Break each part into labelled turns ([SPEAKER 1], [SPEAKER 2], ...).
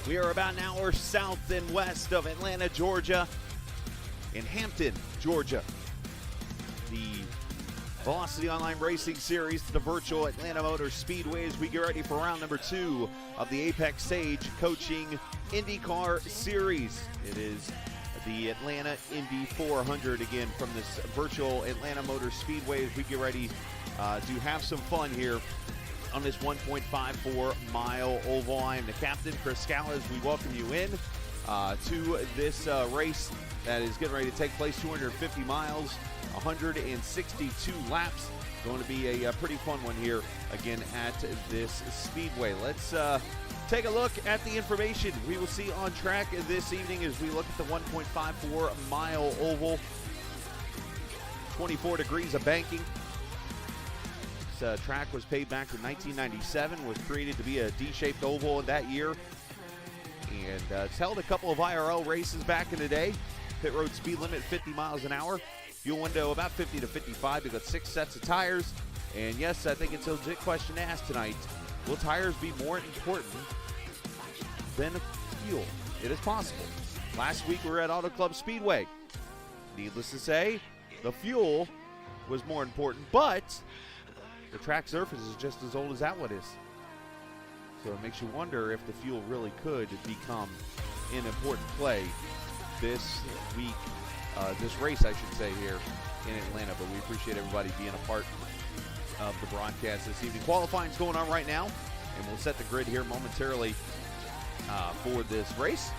[SPEAKER 1] We are about an hour south and west of Atlanta, Georgia, in Hampton, Georgia. The Velocity Online Racing Series, the virtual Atlanta Motor Speedway, as we get ready for round number 2 of the Apex Sage Coaching IndyCar Series. It is the Atlanta Indy 400 again from this virtual Atlanta Motor Speedway as we get ready to have some fun here on this 1.54-mile oval. I am the captain, Chris Scala, as we welcome you in to this race that is getting ready to take place. 250 miles, 162 laps. Going to be a pretty fun one here again at this Speedway. Let's take a look at the information we will see on track this evening as we look at the 1.54-mile oval. 24 degrees of banking. Track was paved back in 1997, was created to be a D-shaped oval in that year, and it's held a couple of IRL races back in the day. Pit road speed limit 50 miles an hour, fuel window about 50 to 55. You've got 6 sets of tires, and yes, I think it's a legit question to ask tonight. Will tires be more important than fuel? It is possible. Last week we were at Auto Club Speedway. Needless to say, the fuel was more important, but the track surface is just as old as that one is. So it makes you wonder if the fuel really could become an important play this week, this race, I should say, here in Atlanta. But we appreciate everybody being a part of the broadcast this evening. Qualifying's going on right now, and we'll set the grid here momentarily for this race.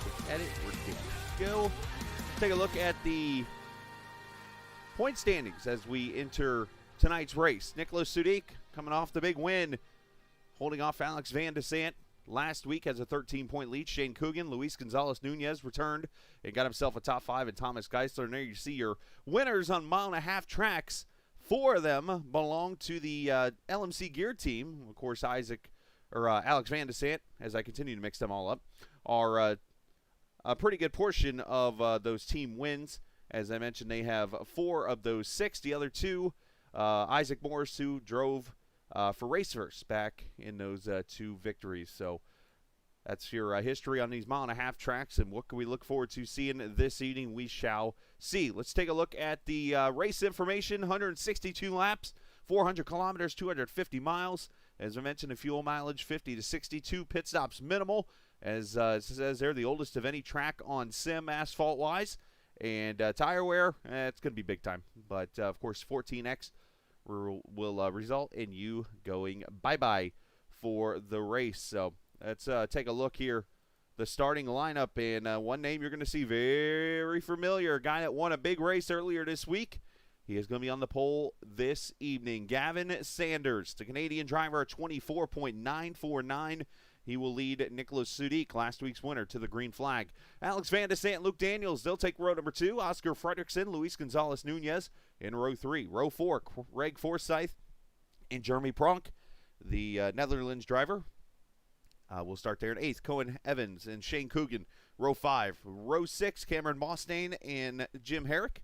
[SPEAKER 1] Look at it. We're good to go. Take a look at the point standings as we enter tonight's race. Nicholas Sudik coming off the big win, holding off Alex Van de Sant last week, has a 13-point lead. Shane Coogan, Luis Gonzalez-Nunez returned and got himself a top 5, and Thomas Geisler. And there you see your winners on mile-and-a-half tracks. 4 of them belong to the LMC Gear team. Of course, Alex Van de Sant, as I continue to mix them all up, are a pretty good portion of those team wins. As I mentioned, they have 4 of those 6. The other 2, Isaac Morris, who drove for Raceverse back in those 2 victories. So that's your history on these mile-and-a-half tracks, and what can we look forward to seeing this evening? We shall see. Let's take a look at the race information. 162 laps, 400 kilometers, 250 miles. As I mentioned, the fuel mileage 50 to 62. Pit stops minimal. As it says there, the oldest of any track on sim asphalt-wise. And tire wear, it's going to be big time. But, of course, 14X will result in you going bye-bye for the race. So let's take a look here. The starting lineup, and one name you're going to see very familiar, a guy that won a big race earlier this week. He is going to be on the pole this evening. Gavin Sanders, the Canadian driver, 24.949. He will lead Nicholas Sudik, last week's winner, to the green flag. Alex Van de Sant, Luke Daniels, they'll take row number 2. Oscar Fredrickson, Luis Gonzalez-Nunez in row 3. Row 4, Greg Forsyth and Jeremy Pronk, the Netherlands driver. We'll start there in 8th. Cohen Evans and Shane Coogan, row 5. Row 6, Cameron Mostane and Jim Herrick.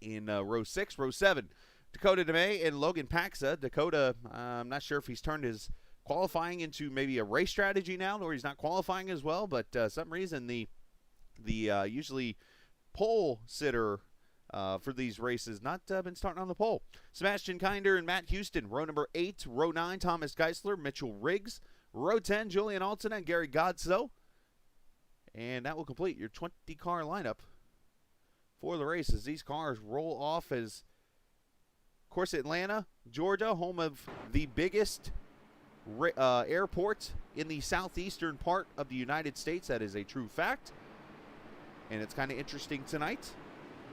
[SPEAKER 1] In row 6. Row 7, Dakota DeMay and Logan Paxa. Dakota, I'm not sure if he's turned his qualifying into maybe a race strategy now, or he's not qualifying as well, but some reason the usually pole sitter for these races not been starting on the pole. Sebastian Kinder and Matt Houston, row number 8. Row 9, Thomas Geisler, Mitchell Riggs. Row 10, Julian Altena and Gary Godso. And that will complete your 20-car lineup for the races. These cars roll off as, of course, Atlanta, Georgia, home of the biggest airport in the southeastern part of the United States. That is a true fact. And it's kind of interesting tonight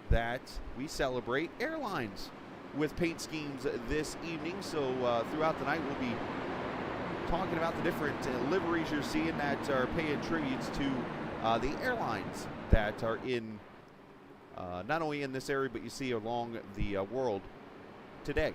[SPEAKER 1] that we celebrate airlines with paint schemes this evening. So throughout the night, we'll be talking about the different liveries you're seeing that are paying tributes to the airlines that are in not only in this area, but you see along the world today.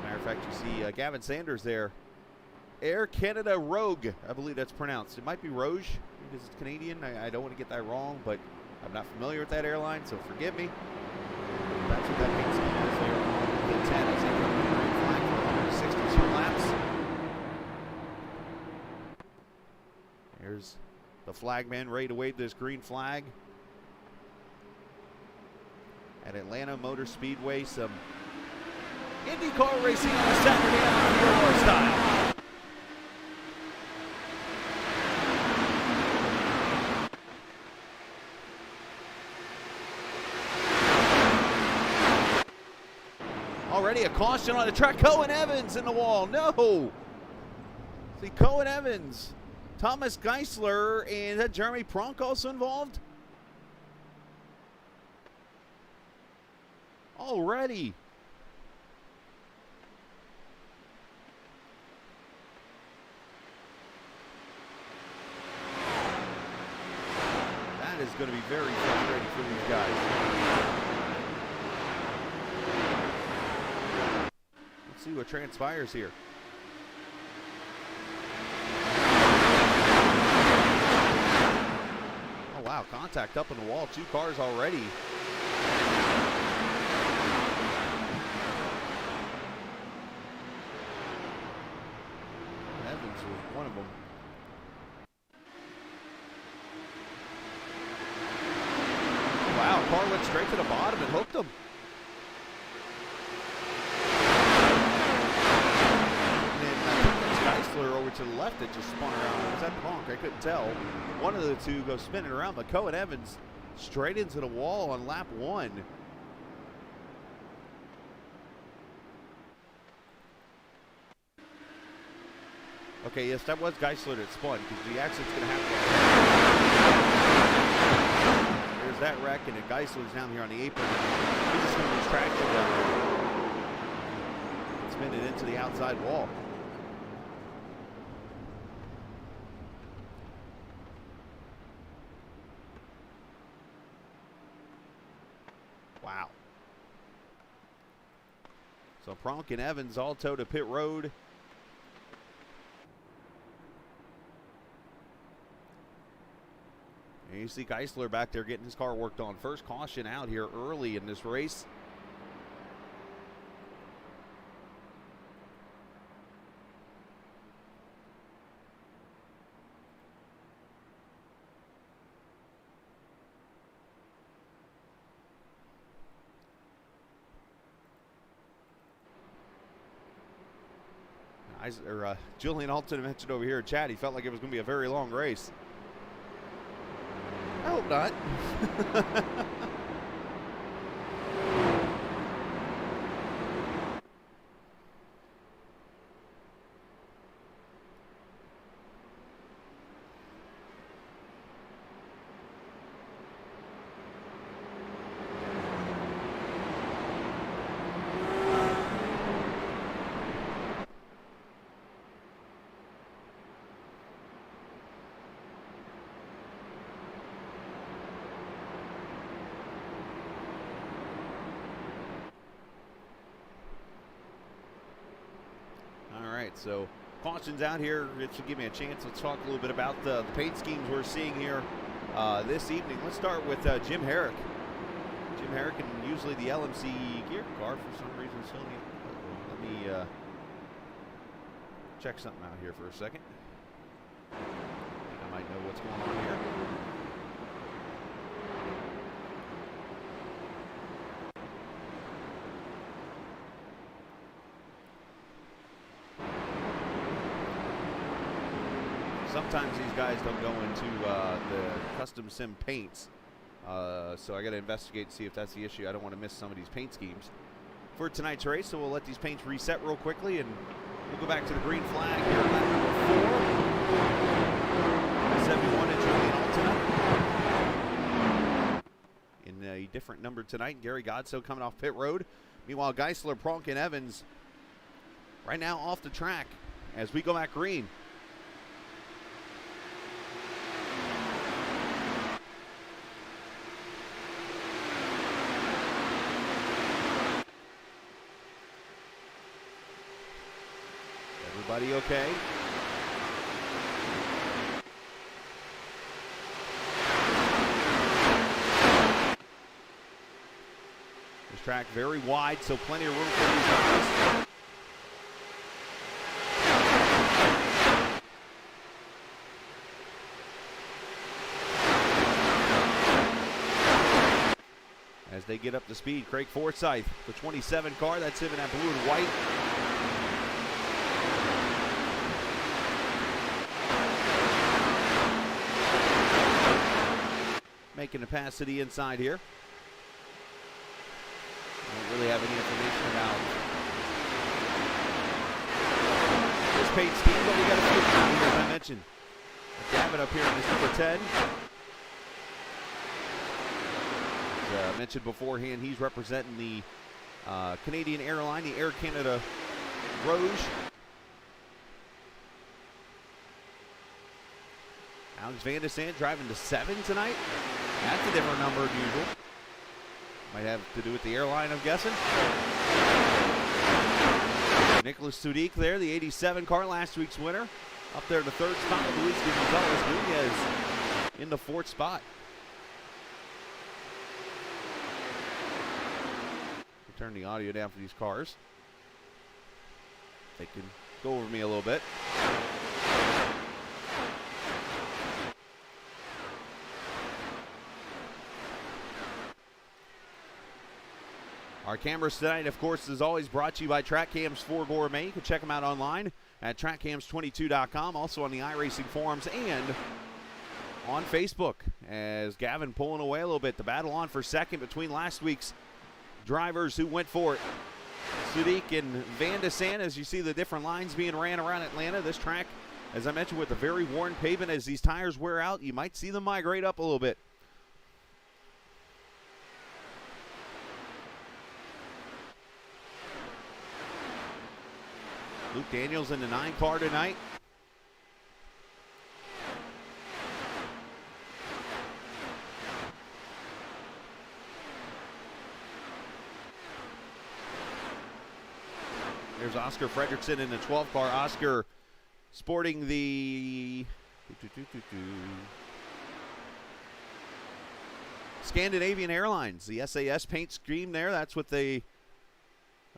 [SPEAKER 1] Matter of fact, you see Gavin Sanders there. Air Canada Rogue, I believe that's pronounced. It might be Rouge because it's Canadian. I don't want to get that wrong, but I'm not familiar with that airline, so forgive me. That's what that paint scheme is there on the 10 as they come to the green flag for 162 laps. There's the flagman ready to wave this green flag. At Atlanta Motor Speedway, some IndyCar racing on a Saturday afternoon style. Already a caution on the track. Cohen Evans in the wall. No. See, Cohen Evans, Thomas Geisler, and is that Jeremy Pronk also involved? Already. That is going to be very frustrating for these guys. Let's see what transpires here. Oh wow, contact up on the wall. 2 cars already. Evans was one of them. Wow, car went straight to the bottom and hooked him. Over to the left, it just spun around. Was that Pronk? I couldn't tell. One of the two goes spinning around, but Cohen Evans straight into the wall on lap 1. Okay, yes, that was Geisler that spun because the accident's going to happen. There's that wreck, and Geisler's down here on the apron. He's just going to lose traction down there. Spin it into the outside wall. Wow. So Pronk and Evans all toe to pit road. And you see Geisler back there getting his car worked on. First caution out here early in this race. Julian Altena mentioned over here in chat, he felt like it was going to be a very long race. I hope not. So cautions out here. It should give me a chance. Let's talk a little bit about the paint schemes we're seeing here this evening. Let's start with Jim Herrick. Jim Herrick and usually the LMC gear car for some reason. Let me check something out here for a second. I think I might know what's going on here. Sometimes these guys don't go into the custom sim paints, so I got to investigate to see if that's the issue. I don't want to miss some of these paint schemes for tonight's race, so we'll let these paints reset real quickly, and we'll go back to the green flag here, lap number 4. 71 at Julian Altena in a different number tonight. Gary Godso coming off pit road. Meanwhile, Geisler, Pronk, and Evans right now off the track as we go back green. Everybody okay? This track very wide, so plenty of room for these guys. As they get up to speed, Craig Forsyth, the 27 car, that's him in that blue and white. Making a pass to the inside here. Don't really have any information about this paint scheme, but we got a few here, as I mentioned. Gavin up here in this number 10. As mentioned beforehand, he's representing the Canadian airline, the Air Canada Rouge. Alex Van de Sande driving to 7 tonight. That's a different number than usual. Might have to do with the airline, I'm guessing. Nicholas Sudik there, the 87 car, last week's winner. Up there in the 3rd spot with Luis Gonzalez Nunez in the 4th spot. We'll turn the audio down for these cars. They can go over me a little bit. Our cameras tonight, of course, is always brought to you by TrackCams 4 Gourmet. You can check them out online at trackcams22.com, also on the iRacing forums and on Facebook. As Gavin pulling away a little bit, the battle on for second between last week's drivers who went for it. Sudik and Van de Sande, as you see the different lines being ran around Atlanta. This track, as I mentioned, with a very worn pavement, as these tires wear out, you might see them migrate up a little bit. Luke Daniels in the 9 car tonight. There's Oscar Fredrickson in the 12 car. Oscar sporting the Scandinavian Airlines, the SAS paint scheme there. That's what they,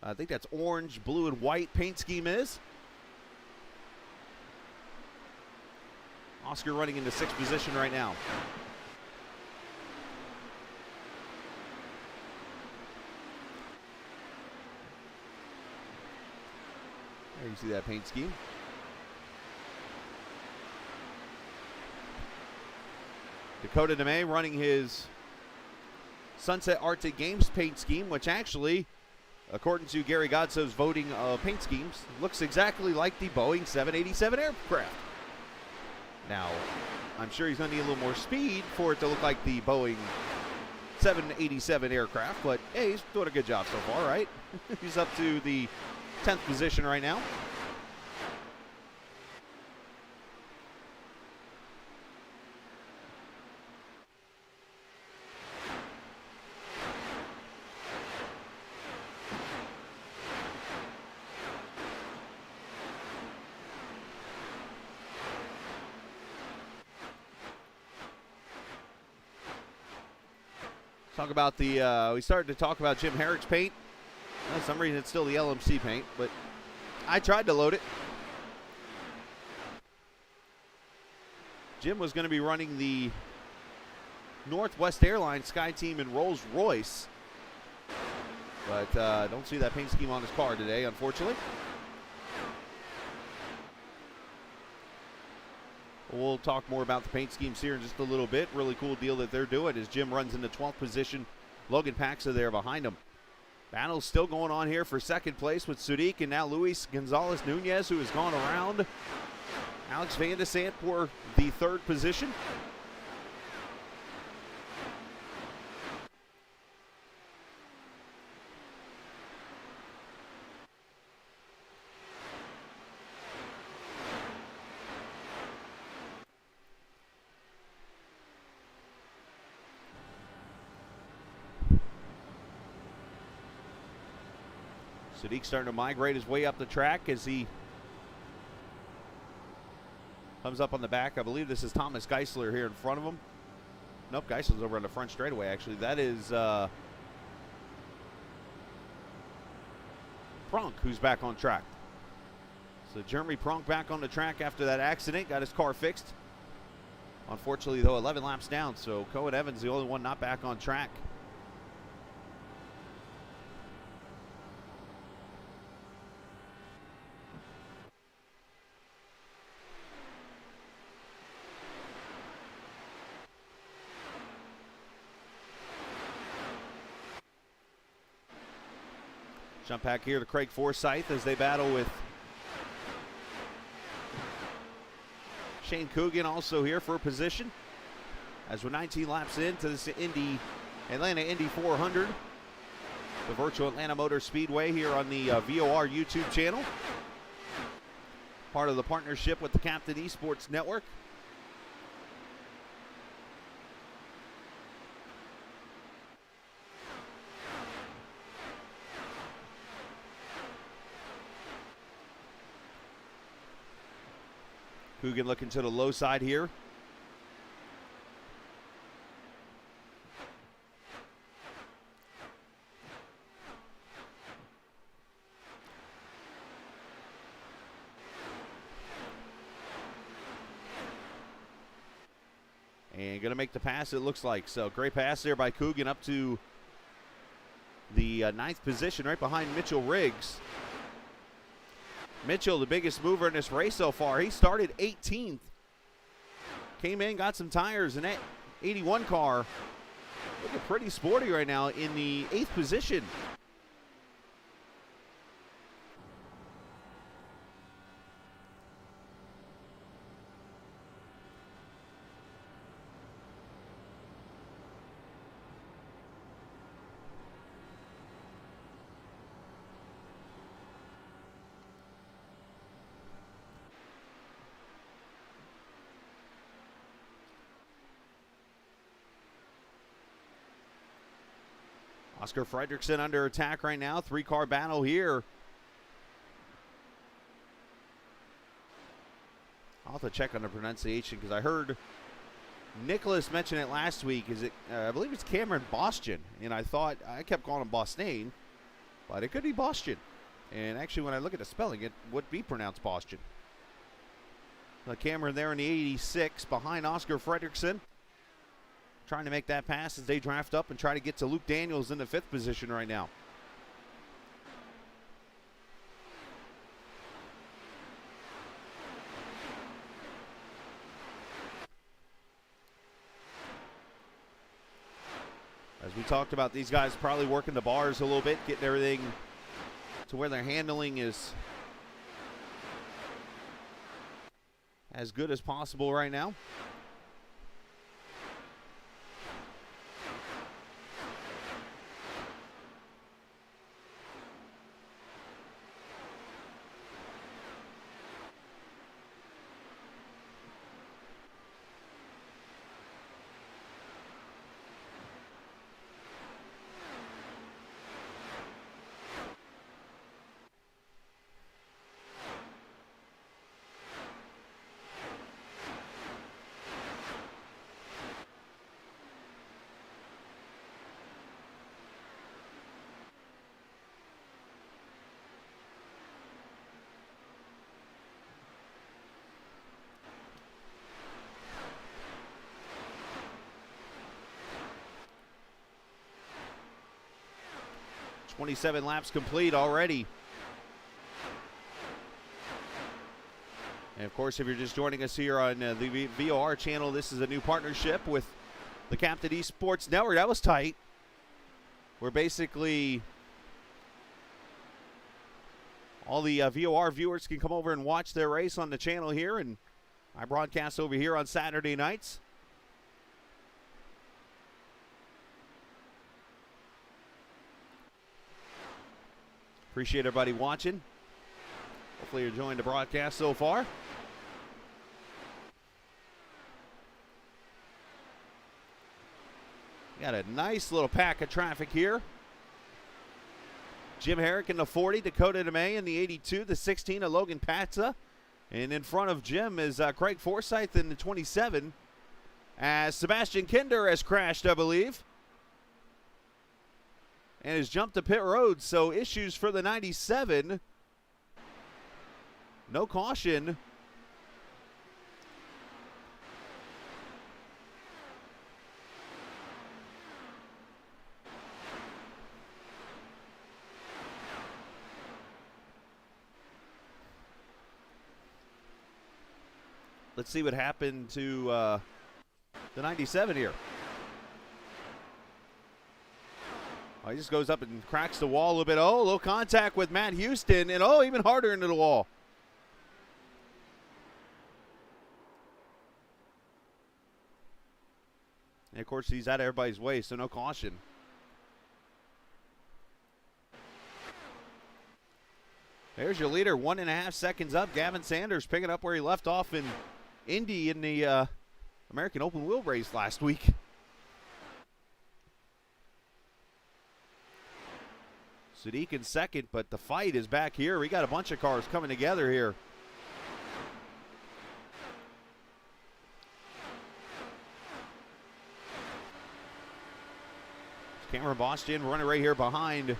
[SPEAKER 1] I think that's orange, blue, and white paint scheme is. Oscar running into 6th position right now. There you see that paint scheme. Dakota DeMay running his Sunset Arctic Games paint scheme, which actually, according to Gary Godso's voting of paint schemes, looks exactly like the Boeing 787 aircraft. Now, I'm sure he's going to need a little more speed for it to look like the Boeing 787 aircraft, but hey, he's doing a good job so far, right? He's up to the 10th position right now. Talk about we started to talk about Jim Herrick's paint. For some reason, it's still the LMC paint, but I tried to load it. Jim was going to be running the Northwest Airlines Sky Team in Rolls-Royce, but don't see that paint scheme on his car today, unfortunately. We'll talk more about the paint schemes here in just a little bit. Really cool deal that they're doing as Jim runs into 12th position. Logan Paxa there behind him. Battle's still going on here for second place with Sadiq and now Luis Gonzalez Nunez, who has gone around. Alex Van de Sant for the third position. Sadiq starting to migrate his way up the track as he comes up on the back. I believe this is Thomas Geisler here in front of him. Nope, Geisler's over on the front straightaway, actually. That is Prunk, who's back on track. So Jeremy Prunk back on the track after that accident, got his car fixed. Unfortunately, though, 11 laps down, so Cohen Evans the only one not back on track. Jump back here to Craig Forsyth as they battle with Shane Coogan also here for a position. As we're 19 laps into this Atlanta Indy 400, the virtual Atlanta Motor Speedway here on the VOR YouTube channel. Part of the partnership with the Captain Esports Network. Coogan looking to the low side here. And going to make the pass, it looks like. So great pass there by Coogan up to the ninth position right behind Mitchell Riggs. Mitchell, the biggest mover in this race so far. He started 18th. Came in, got some tires, and that 81 car looking pretty sporty right now in the 8th position. Oscar Fredrickson under attack right now. 3-car battle here. I'll have to check on the pronunciation because I heard Nicholas mention it last week. Is it? I believe it's Cameron Boston, and I kept calling him Boston, but it could be Boston. And actually, when I look at the spelling, it would be pronounced Boston. Cameron there in the 86 behind Oscar Fredrickson. Trying to make that pass as they draft up and try to get to Luke Daniels in the 5th position right now. As we talked about, these guys probably working the bars a little bit, getting everything to where their handling is as good as possible right now. 27 laps complete already. And of course, if you're just joining us here on the VOR channel, this is a new partnership with the Captain Esports Network. That was tight. We're basically all the VOR viewers can come over and watch their race on the channel here, and I broadcast over here on Saturday nights. Appreciate everybody watching. Hopefully you're enjoying the broadcast so far. Got a nice little pack of traffic here. Jim Herrick in the 40, Dakota DeMay in the 82, the 16 of Logan Patza. And in front of Jim is Craig Forsyth in the 27, as Sebastian Kinder has crashed, I believe, and has jumped to pit road. So issues for the 97. No caution. Let's see what happened to the 97 here. Oh, he just goes up and cracks the wall a little bit. Oh, a little contact with Matt Houston, and oh, even harder into the wall. And of course, he's out of everybody's way, so no caution. There's your leader, 1.5 seconds up. Gavin Sanders picking up where he left off in Indy in the American Open Wheel Race last week. Sadiq in second, but the fight is back here. We got a bunch of cars coming together here. Cameron Boston running right here behind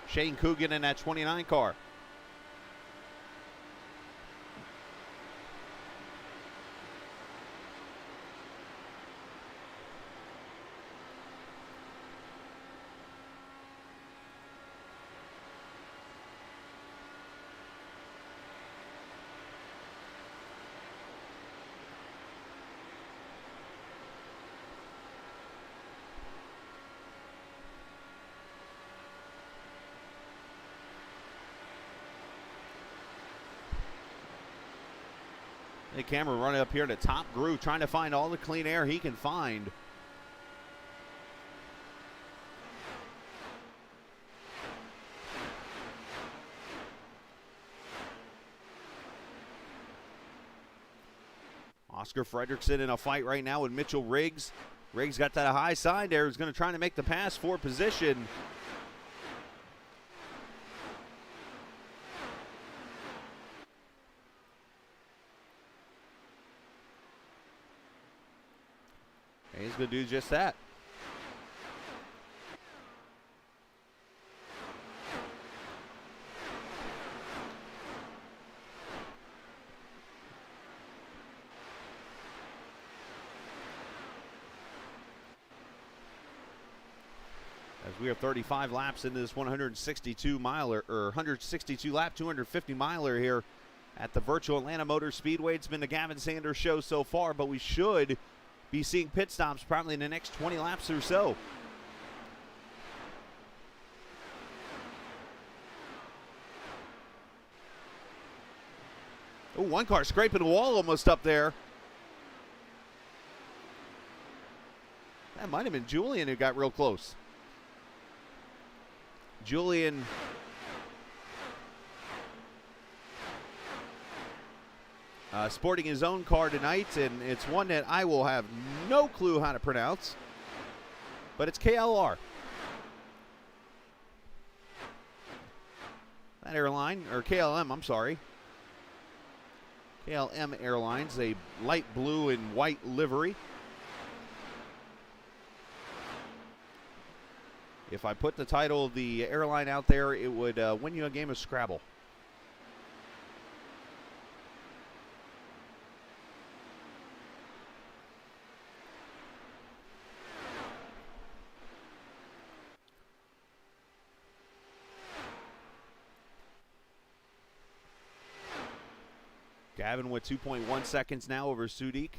[SPEAKER 1] Shane Coogan in that 29 car. The camera running up here to top groove, trying to find all the clean air he can find. Oscar Fredrickson in a fight right now with Mitchell Riggs. Riggs got that high side there. He's going to try to make the pass for position. He's going to do just that. As we are 35 laps into this 162 miler, or 162 lap, 250 miler here at the virtual Atlanta Motor Speedway. It's been the Gavin Sanders show so far, but we should be seeing pit stops probably in the next 20 laps or so. Oh, one car scraping the wall almost up there. That might have been Julian who got real close. Julian sporting his own car tonight, and it's one that I will have no clue how to pronounce, but it's KLR. That airline, or KLM, I'm sorry. KLM Airlines, a light blue and white livery. If I put the title of the airline out there, it would win you a game of Scrabble. Gavin with 2.1 seconds now over Sudik.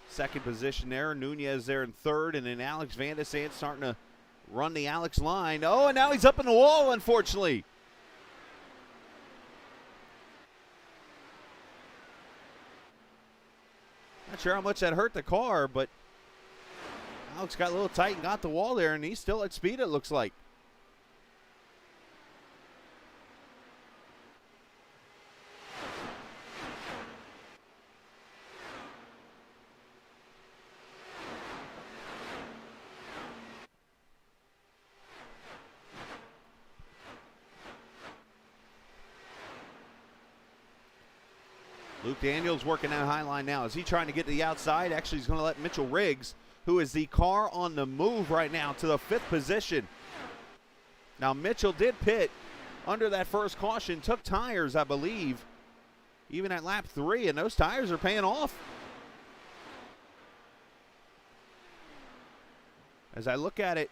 [SPEAKER 1] Second position there. Nunez there in third, and then Alex Van de Sant starting to run the Alex line. Oh, and now he's up in the wall, unfortunately. Not sure how much that hurt the car, but Alex got a little tight and got the wall there, and he's still at speed, it looks like. Luke Daniels working that high line now. Is he trying to get to the outside? Actually, he's going to let Mitchell Riggs, who is the car on the move right now, to the 5th position. Now, Mitchell did pit under that first caution, took tires, I believe, even at lap 3, and those tires are paying off. As I look at it,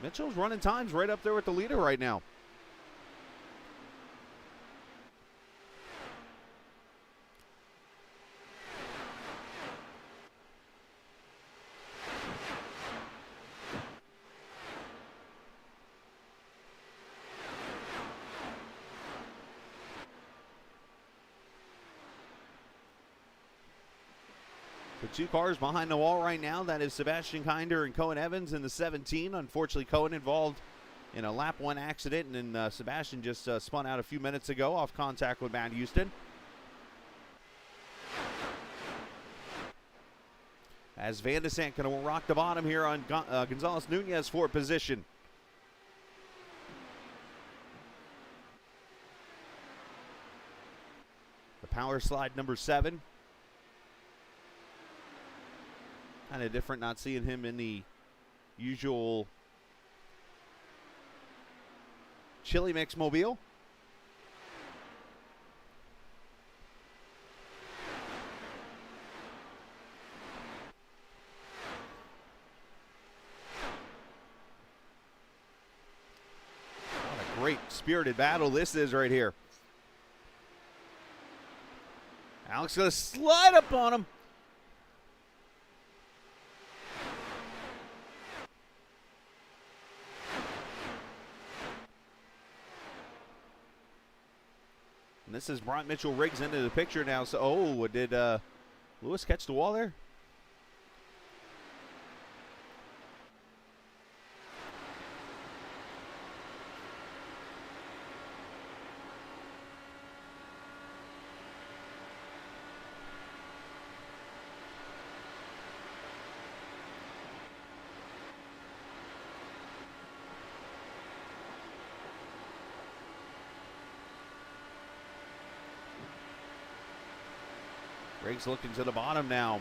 [SPEAKER 1] Mitchell's running times right up there with the leader right now. The 2 cars behind the wall right now, that is Sebastian Kinder and Cohen Evans in the 17. Unfortunately, Cohen involved in a lap 1 accident, and then Sebastian just spun out a few minutes ago off contact with Matt Houston. As Van de Sant going to rock the bottom here on Gonzalez Nunez for position. The power slide number 7. Kind of different not seeing him in the usual Chili Mix mobile. What a great spirited battle this is right here. Alex going to slide up on him. And this has brought Mitchell Riggs into the picture now. So, oh, did Lewis catch the wall there? Riggs looking to the bottom now.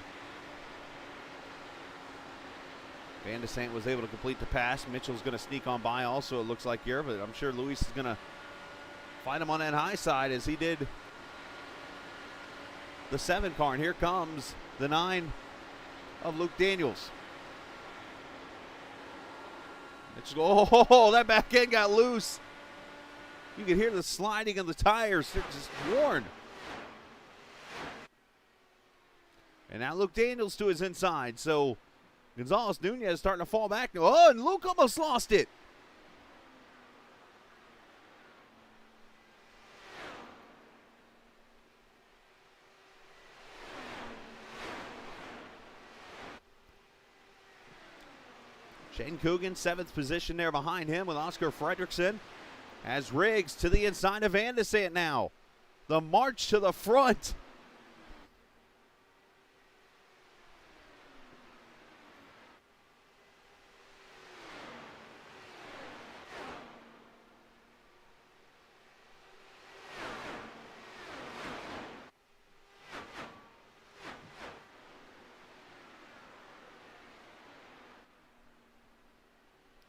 [SPEAKER 1] Van de Sant was able to complete the pass. Mitchell's going to sneak on by also, it looks like here, but I'm sure Luis is going to fight him on that high side as he did the 7 car. And here comes the 9 of Luke Daniels. Mitchell, oh, that back end got loose. You can hear the sliding of the tires. They're just worn. And now Luke Daniels to his inside. So Gonzalez Nunez starting to fall back. Oh, and Luke almost lost it. Shane Coogan, 7th position there behind him with Oscar Fredrickson. As Riggs to the inside of Van de Sant now. The march to the front.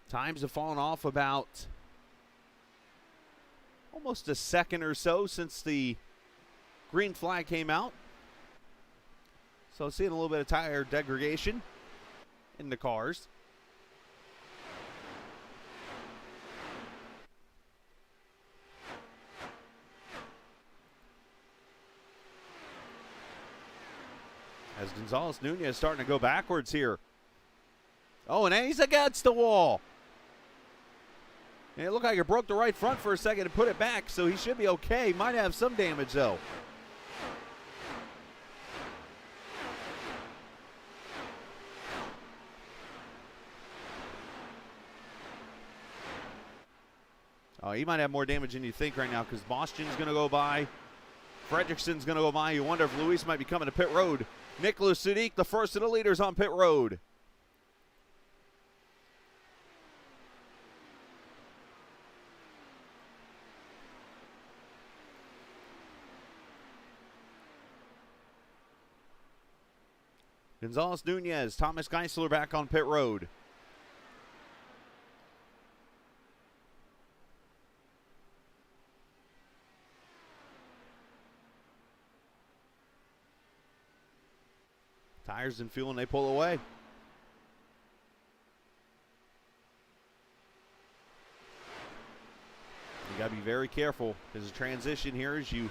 [SPEAKER 1] Times have fallen off about almost a second or so since the green flag came out. So seeing a little bit of tire degradation in the cars. as Gonzalez Nunez starting to go backwards here. Oh, and he's against the wall. And it looked like it broke the right front for a second and put it back, so he should be okay. Might have some damage, though. Oh, he might have more damage than you think right now because Boston's going to go by. Fredrickson's going to go by. You wonder if Luis might be coming to pit road. Nicholas Sudik, the first of the leaders on pit road. Gonzalez Nunez, Thomas Geisler back on pit road. Tires and fuel, and they pull away. You got to be very careful because the transition here as you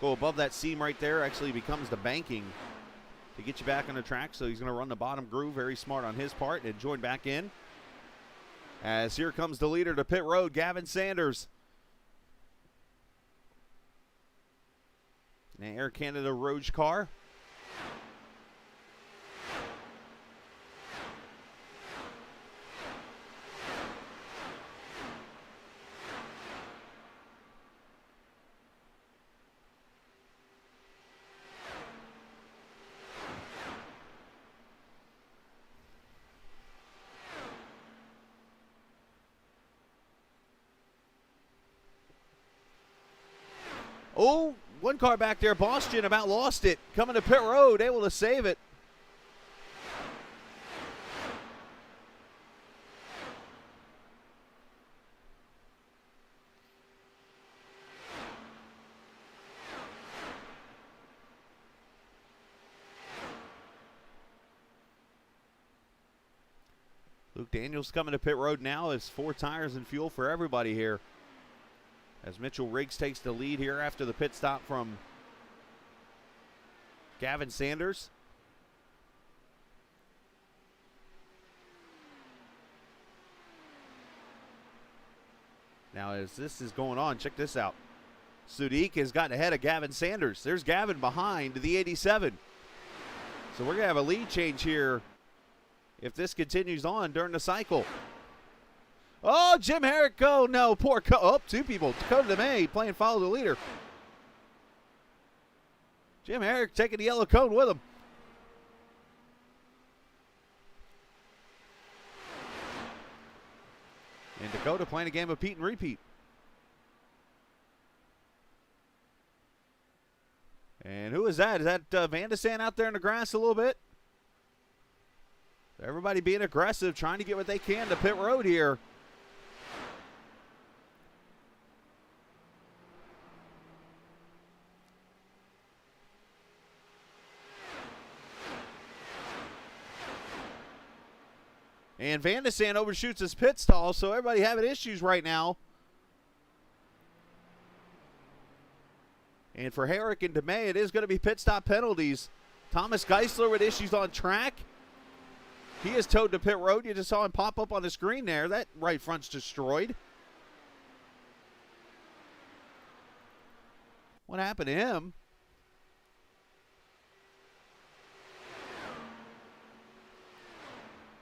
[SPEAKER 1] go above that seam right there actually becomes the banking to get you back on the track. So he's going to run the bottom groove. Very smart on his part and join back in. As here comes the leader to pit road, Gavin Sanders. An Air Canada Rouge car. Oh, one car back there, Boston about lost it. Coming to pit road, able to save it. Luke Daniels coming to pit road now as 4 tires and fuel for everybody here. As Mitchell Riggs takes the lead here after the pit stop from Gavin Sanders. Now as this is going on, check this out. Sudik has gotten ahead of Gavin Sanders. There's Gavin behind the 87. So we're going to have a lead change here if this continues on during the cycle. Oh, Jim Herrick, go. No, poor oh, 2 people. Dakota DeMay playing follow the leader. Jim Herrick taking the yellow cone with him. And Dakota playing a game of Pete and repeat. And who is that? Is that Van de Sand out there in the grass a little bit? Everybody being aggressive, trying to get what they can to pit road here. And Van de Sand overshoots his pit stall, so everybody having issues right now. And for Herrick and DeMay, it is going to be pit stop penalties. Thomas Geisler with issues on track. He is towed to pit road. You just saw him pop up on the screen there. That right front's destroyed. What happened to him?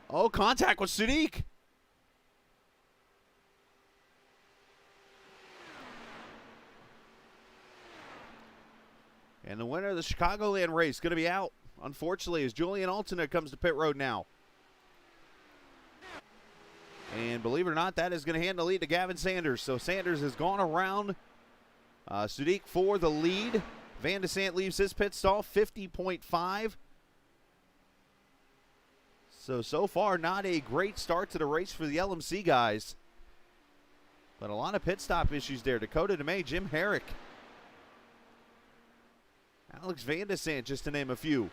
[SPEAKER 1] Oh, contact with Sudik. And the winner of the Chicagoland race going to be out, unfortunately, as Julian Altena comes to pit road now. And believe it or not, that is going to hand the lead to Gavin Sanders. So Sanders has gone around Sudik for the lead. Van de Sand leaves his pit stall, 50.5. So far, not a great start to the race for the LMC guys. But a lot of pit stop issues there. Dakota DeMay, Jim Herrick, Alex Van de Sand, just to name a few.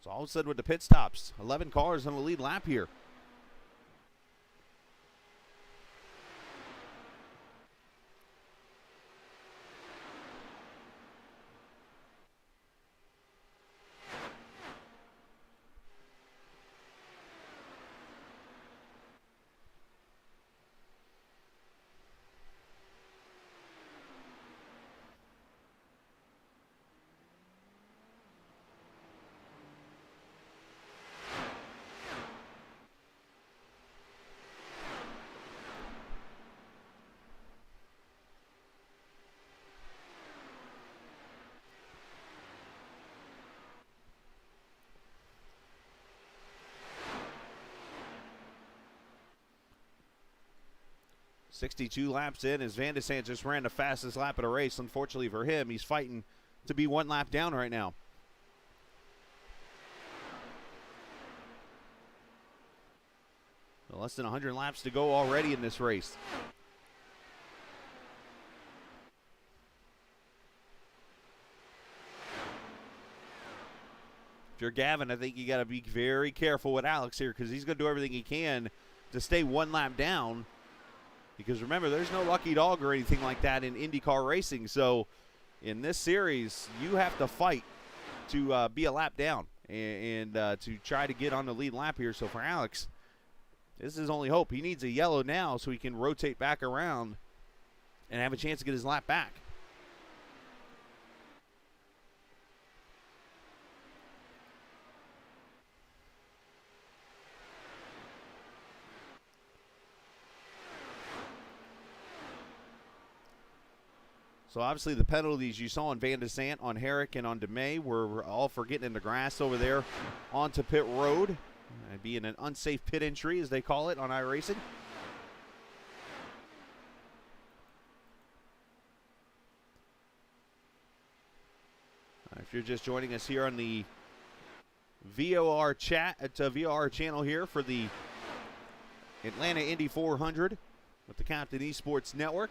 [SPEAKER 1] So all of a sudden with the pit stops, 11 cars on the lead lap here. 62 laps in as Van de Sant just ran the fastest lap of the race. Unfortunately for him, he's fighting to be 1 lap down right now. So less than 100 laps to go already in this race. If you're Gavin, I think you got to be very careful with Alex here because he's going to do everything he can to stay 1 lap down. Because remember, there's no lucky dog or anything like that in IndyCar racing. So in this series, you have to fight to be a lap down and to try to get on the lead lap here. So for Alex, this is his only hope. He needs a yellow now so he can rotate back around and have a chance to get his lap back. So obviously the penalties you saw on Van de Sant, on Herrick, and on DeMay were all for getting in the grass over there onto pit road. Being an unsafe pit entry, as they call it on iRacing. If you're just joining us here on the VOR chat at VOR channel here for the Atlanta Indy 400 with the Captain Esports Network.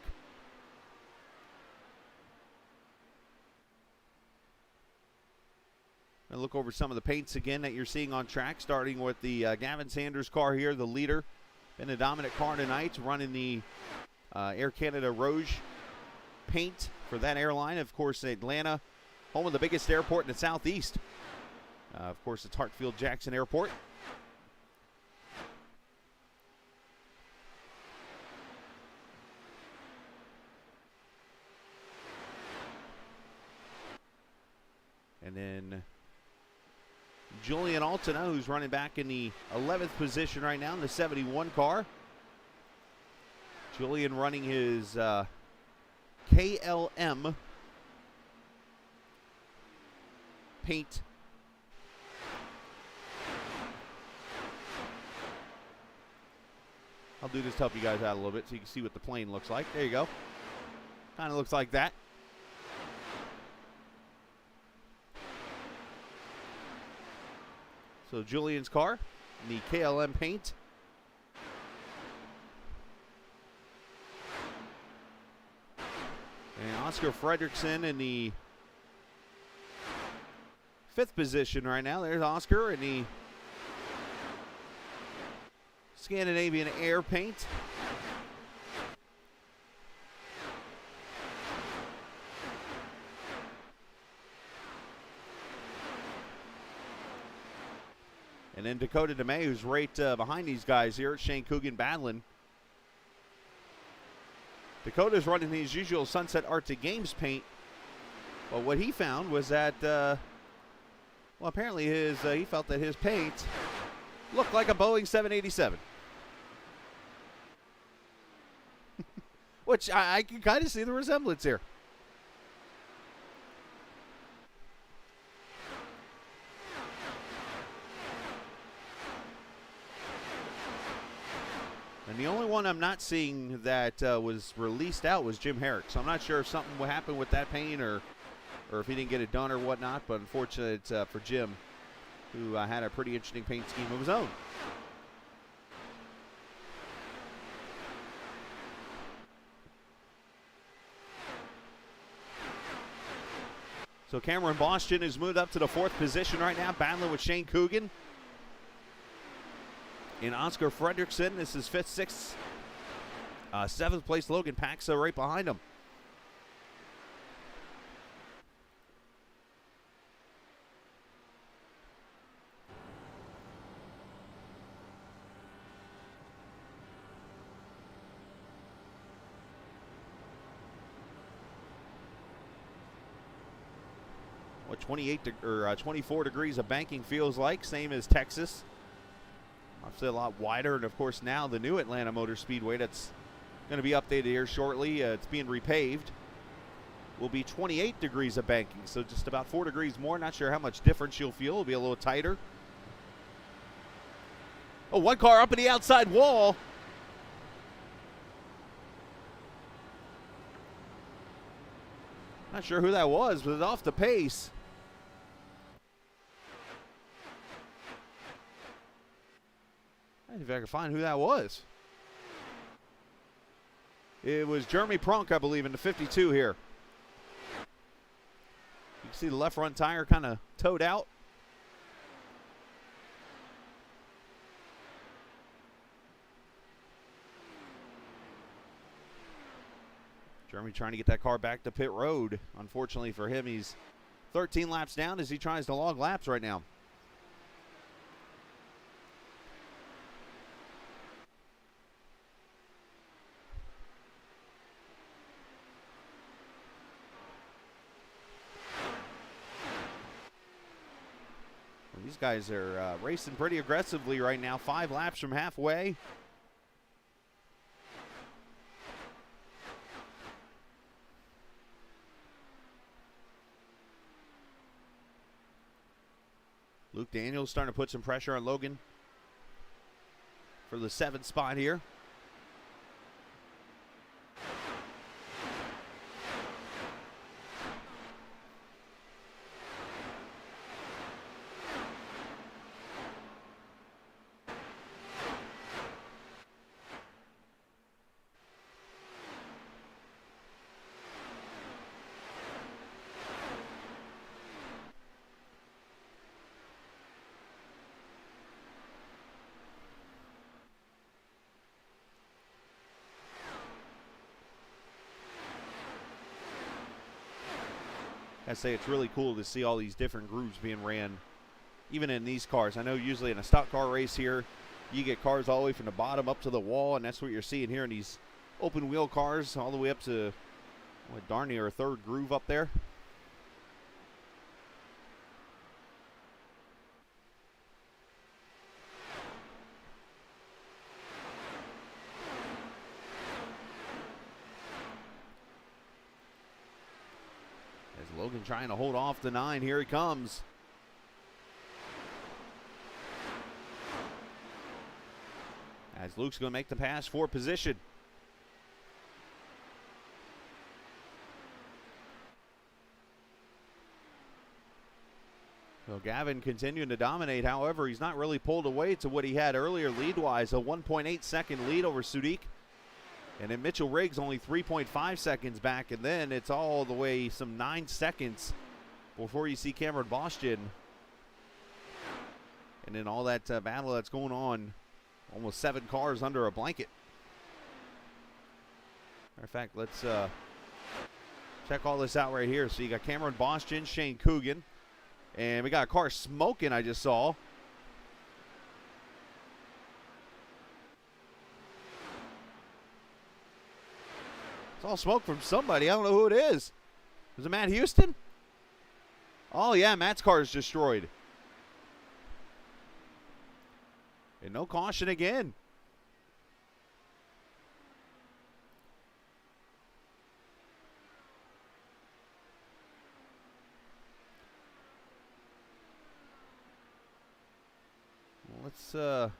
[SPEAKER 1] And look over some of the paints again that you're seeing on track, starting with the Gavin Sanders car here, the leader. Been a dominant car tonight, running the Air Canada Rouge paint for that airline. Of course, Atlanta, home of the biggest airport in the Southeast. Of course, it's Hartsfield-Jackson Airport. And then Julian Altena, who's running back in the 11th position right now in the 71 car. Julian running his KLM paint. I'll do this to help you guys out a little bit so you can see what the plane looks like. There you go. Kind of looks like that. So Julian's car, the KLM paint. And Oscar Fredrickson in the 5th position right now. There's Oscar in the Scandinavian Air paint. And then Dakota DeMay, who's right behind these guys here. Shane Coogan battling. Dakota's running his usual Sunset Arctic Games paint. But what he found was that, well, apparently he felt that his paint looked like a Boeing 787. Which I can kind of see the resemblance here. And the only one I'm not seeing that was released out was Jim Herrick. So I'm not sure if something would happen with that paint or if he didn't get it done or whatnot. But unfortunately, it's for Jim, who had a pretty interesting paint scheme of his own. So Cameron Boston has moved up to the 4th position right now, battling with Shane Coogan. And Oscar Fredrickson, this is 5th, 6th, 7th place Logan Paxa right behind him. What 24 degrees of banking feels like, same as Texas. Obviously a lot wider, and of course now the new Atlanta Motor Speedway that's going to be updated here shortly. It's being repaved. Will be 28 degrees of banking, so just about 4 degrees more. Not sure how much difference you'll feel. It'll be a little tighter. Oh, one car up in the outside wall. Not sure who that was, but off the pace. I if I can find who that was. It was Jeremy Prunk, I believe, in the 52 here. You can see the left front tire kind of towed out. Jeremy trying to get that car back to pit road. Unfortunately for him, he's 13 laps down as he tries to log laps right now. Well, these guys are racing pretty aggressively right now. 5 laps from halfway. Luke Daniels starting to put some pressure on Logan for the 7th spot here. I say it's really cool to see all these different grooves being ran, even in these cars. I know usually in a stock car race here, you get cars all the way from the bottom up to the wall, and that's what you're seeing here in these open wheel cars, all the way up to, what, darn near a 3rd groove up there. Logan trying to hold off the 9. Here he comes. As Luke's going to make the pass for position. So Gavin continuing to dominate. However, he's not really pulled away to what he had earlier lead-wise. A 1.8 second lead over Sudik. And then Mitchell Riggs only 3.5 seconds back, and then it's all the way some 9 seconds before you see Cameron Boston. And then all that battle that's going on, almost 7 cars under a blanket. Matter of fact, let's check all this out right here. So you got Cameron Boston, Shane Coogan, and we got a car smoking I just saw. It's all smoke from somebody. I don't know who it is. Is it Matt Houston? Oh, yeah, Matt's car is destroyed. And no caution again. Well, let's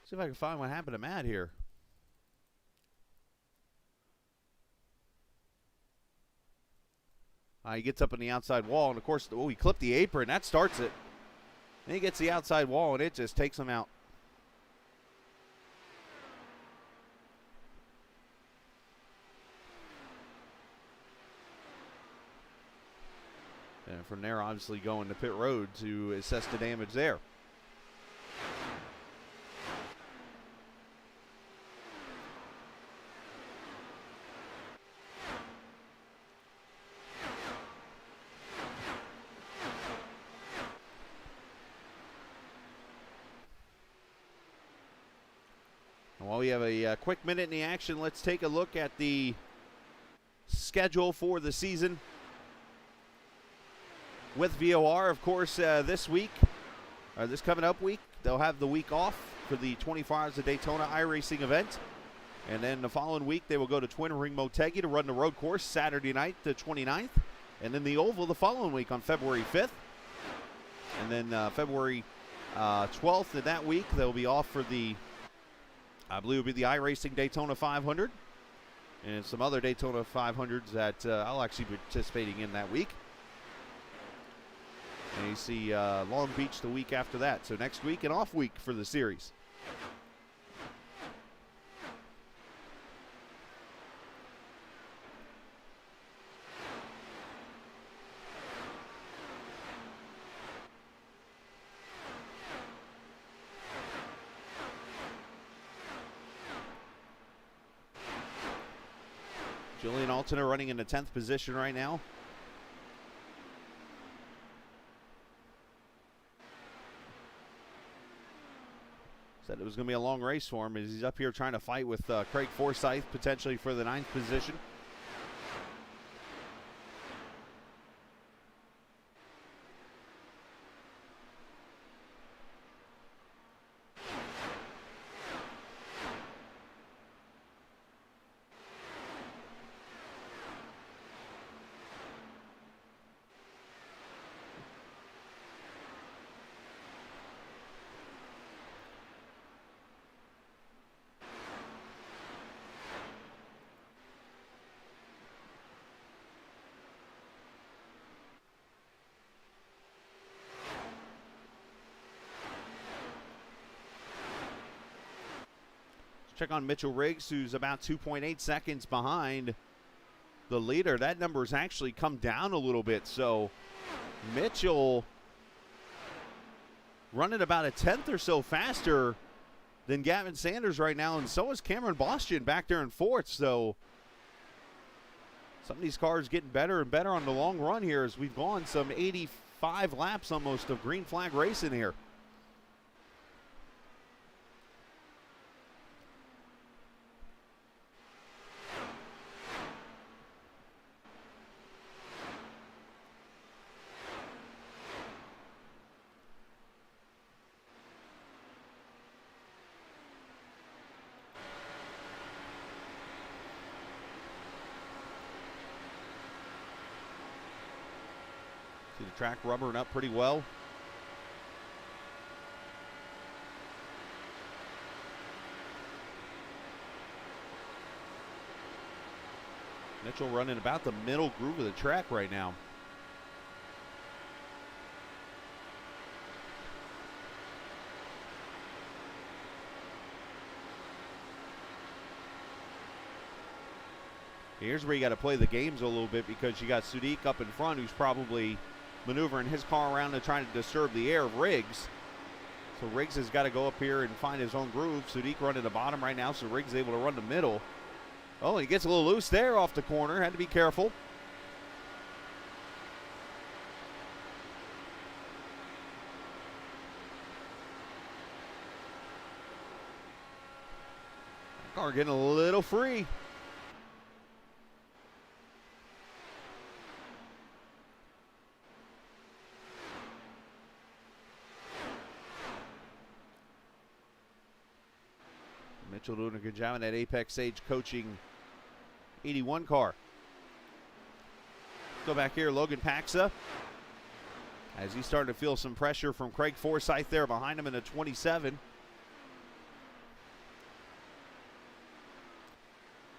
[SPEAKER 1] see if I can find what happened to Matt here. He gets up on the outside wall, and of course, he clipped the apron. That starts it. Then he gets the outside wall, and it just takes him out. And from there, obviously going to pit road to assess the damage there. While we have a quick minute in the action, let's take a look at the schedule for the season. With VOR, of course, this coming up week, they'll have the week off for the 24 Hours of Daytona iRacing event. And then the following week, they will go to Twin Ring Motegi to run the road course Saturday night, the 29th. And then the oval the following week on February 5th. And then February 12th of that week, they'll be off for the I believe it'll be the iRacing Daytona 500 and some other Daytona 500s that I'll actually be participating in that week. And you see Long Beach the week after that. So next week, an off week for the series. Julian Altena running in the 10th position right now. Said it was going to be a long race for him as he's up here trying to fight with Craig Forsyth potentially for the 9th position. Check on Mitchell Riggs, who's about 2.8 seconds behind the leader. That number's actually come down a little bit. So Mitchell running about a 10th or so faster than Gavin Sanders right now, and so is Cameron Boston back there in 4th. So some of these cars getting better and better on the long run here as we've gone some 85 laps almost of green flag racing here. See the track rubbering up pretty well. Mitchell running about the middle groove of the track right now. Here's where you got to play the games a little bit because you got Sadiq up in front who's probably maneuvering his car around and trying to disturb the air of Riggs. So Riggs has got to go up here and find his own groove. Sadiq running the bottom right now, so Riggs is able to run the middle. Oh, he gets a little loose there off the corner. Had to be careful. Car getting a little free. Mitchell doing a good job in that Apex Age coaching 81 car. Go back here, Logan Paxa. As he's starting to feel some pressure from Craig Forsyth there behind him in a 27.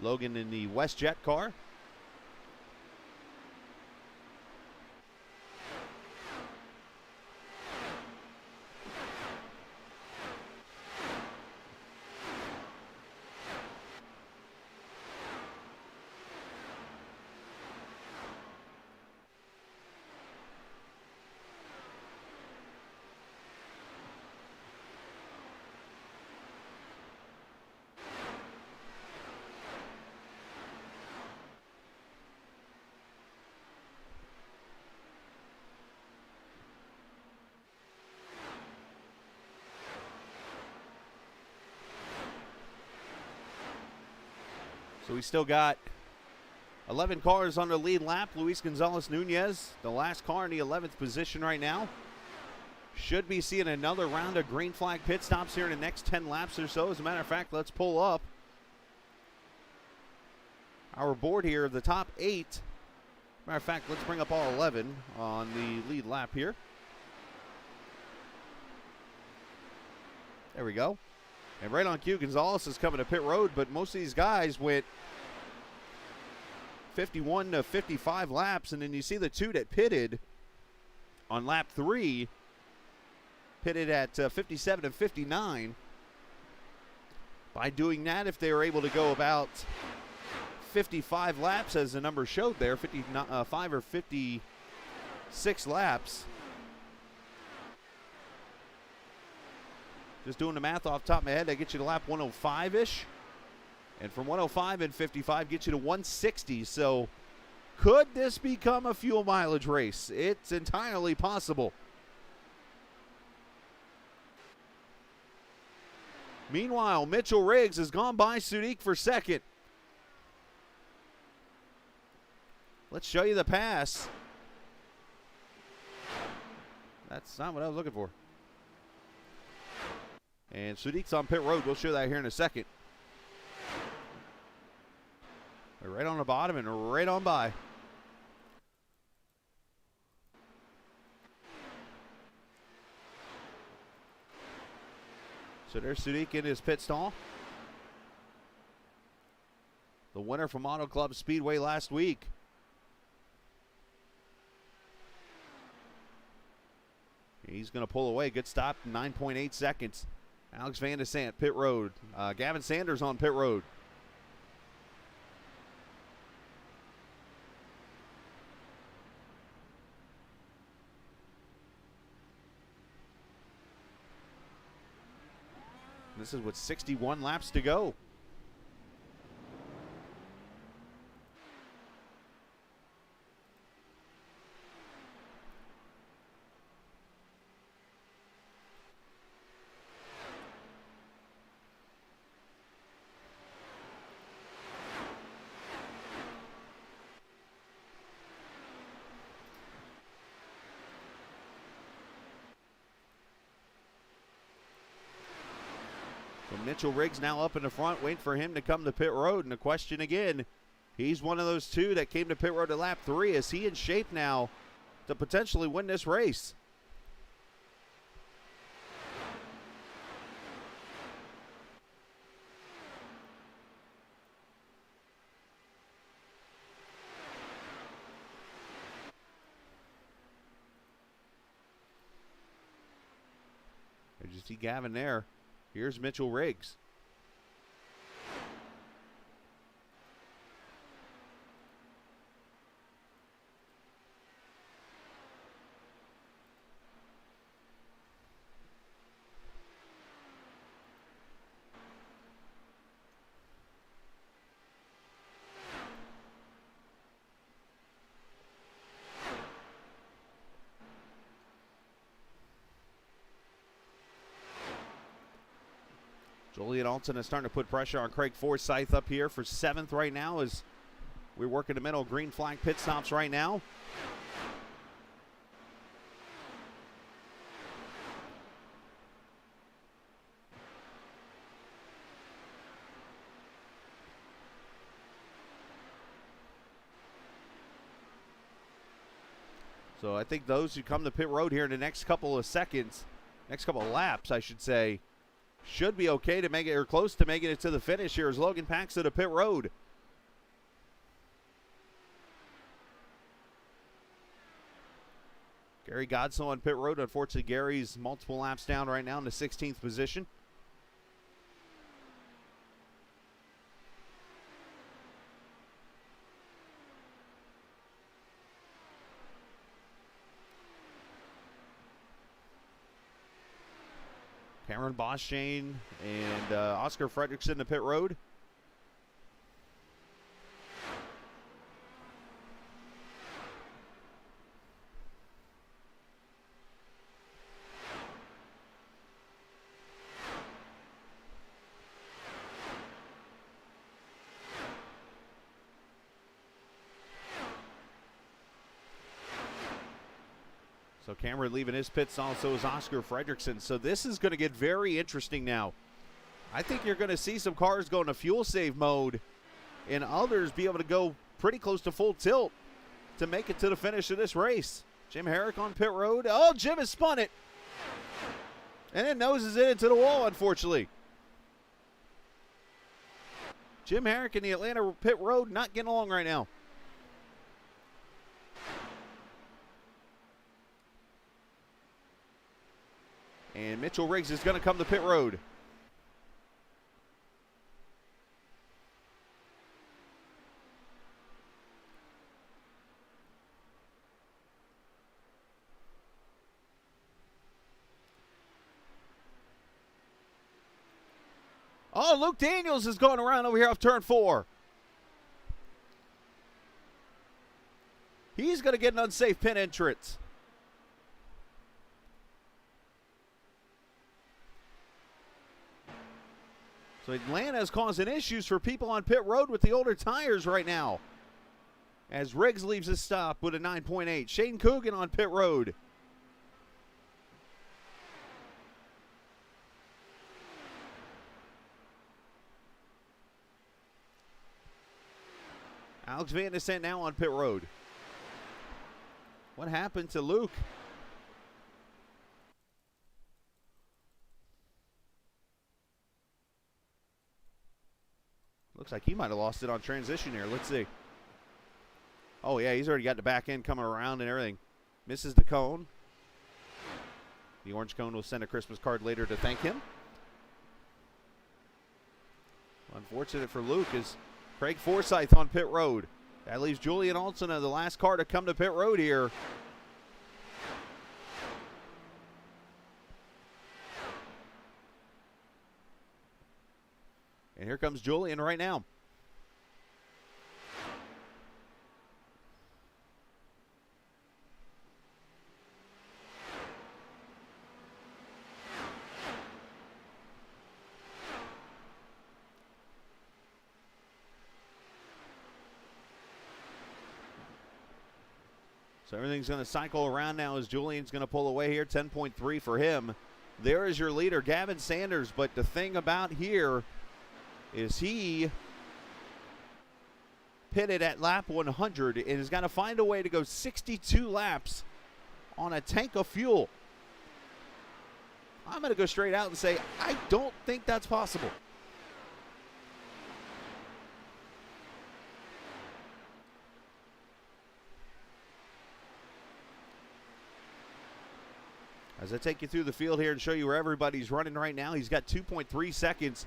[SPEAKER 1] Logan in the WestJet car. So we still got 11 cars on the lead lap. Luis Gonzalez Nunez, the last car in the 11th position right now. Should be seeing another round of green flag pit stops here in the next 10 laps or so. As a matter of fact, let's pull up our board here, the top 8. Matter of fact, let's bring up all 11 on the lead lap here. There we go. And right on cue, Gonzalez is coming to pit road, but most of these guys went 51 to 55 laps, and then you see the two that pitted on lap 3 pitted at 57 and 59. By doing that, if they were able to go about 55 laps, as the number showed there, 55 or 56 laps. Just doing the math off the top of my head, that gets you to lap 105-ish. And from 105 and 55 gets you to 160. So could this become a fuel mileage race? It's entirely possible. Meanwhile, Mitchell Riggs has gone by Sudik for second. Let's show you the pass. That's not what I was looking for. And Sudik's on pit road. We'll show that here in a second. Right on the bottom and right on by. So there's Sudik in his pit stall. The winner from Auto Club Speedway last week. He's going to pull away. Good stop, 9.8 seconds. Alex Van de Sant, pit road. Gavin Sanders on pit road. This is with 61 laps to go. Mitchell Riggs now up in the front, waiting for him to come to pit road. And the question again, he's one of those two that came to pit road at lap 3. Is he in shape now to potentially win this race? There's you see Gavin there. Here's Mitchell Riggs. Julian Olsen is starting to put pressure on Craig Forsyth up here for 7th right now as we work in the middle. Green flag pit stops right now. So I think those who come to pit road here in the next couple of seconds, next couple of laps, I should say, should be okay to make it, or close to making it to the finish here as Logan Pax to the pit road. Gary Godso on pit road. Unfortunately, Gary's multiple laps down right now in the 16th position. Cameron Boschane and Oscar Fredrickson to pit road. So Cameron leaving his pits, also is Oscar Fredrickson. So this is going to get very interesting now. I think you're going to see some cars go into fuel save mode and others be able to go pretty close to full tilt to make it to the finish of this race. Jim Herrick on pit road. Oh, Jim has spun it. And it noses it into the wall, unfortunately. Jim Herrick and the Atlanta pit road not getting along right now. And Mitchell Riggs is going to come to pit road. Oh, Luke Daniels is going around over here off turn 4. He's going to get an unsafe pit entrance. So Atlanta is causing issues for people on pit road with the older tires right now. As Riggs leaves his stop with a 9.8. Shane Coogan on pit road. Alex Van Descent now on pit road. What happened to Luke? Looks like he might have lost it on transition here. Let's see. Oh, yeah, he's already got the back end coming around and everything. Misses the cone. The orange cone will send a Christmas card later to thank him. Unfortunate for Luke is Craig Forsyth on pit road. That leaves Julian Olsen, the last car to come to pit road here. And here comes Julian right now. So everything's going to cycle around now as Julian's going to pull away here. 10.3 for him. There is your leader, Gavin Sanders. But the thing about here is he pitted at lap 100 and has got to find a way to go 62 laps on a tank of fuel. I'm going to go straight out and say, I don't think that's possible. As I take you through the field here and show you where everybody's running right now, he's got 2.3 seconds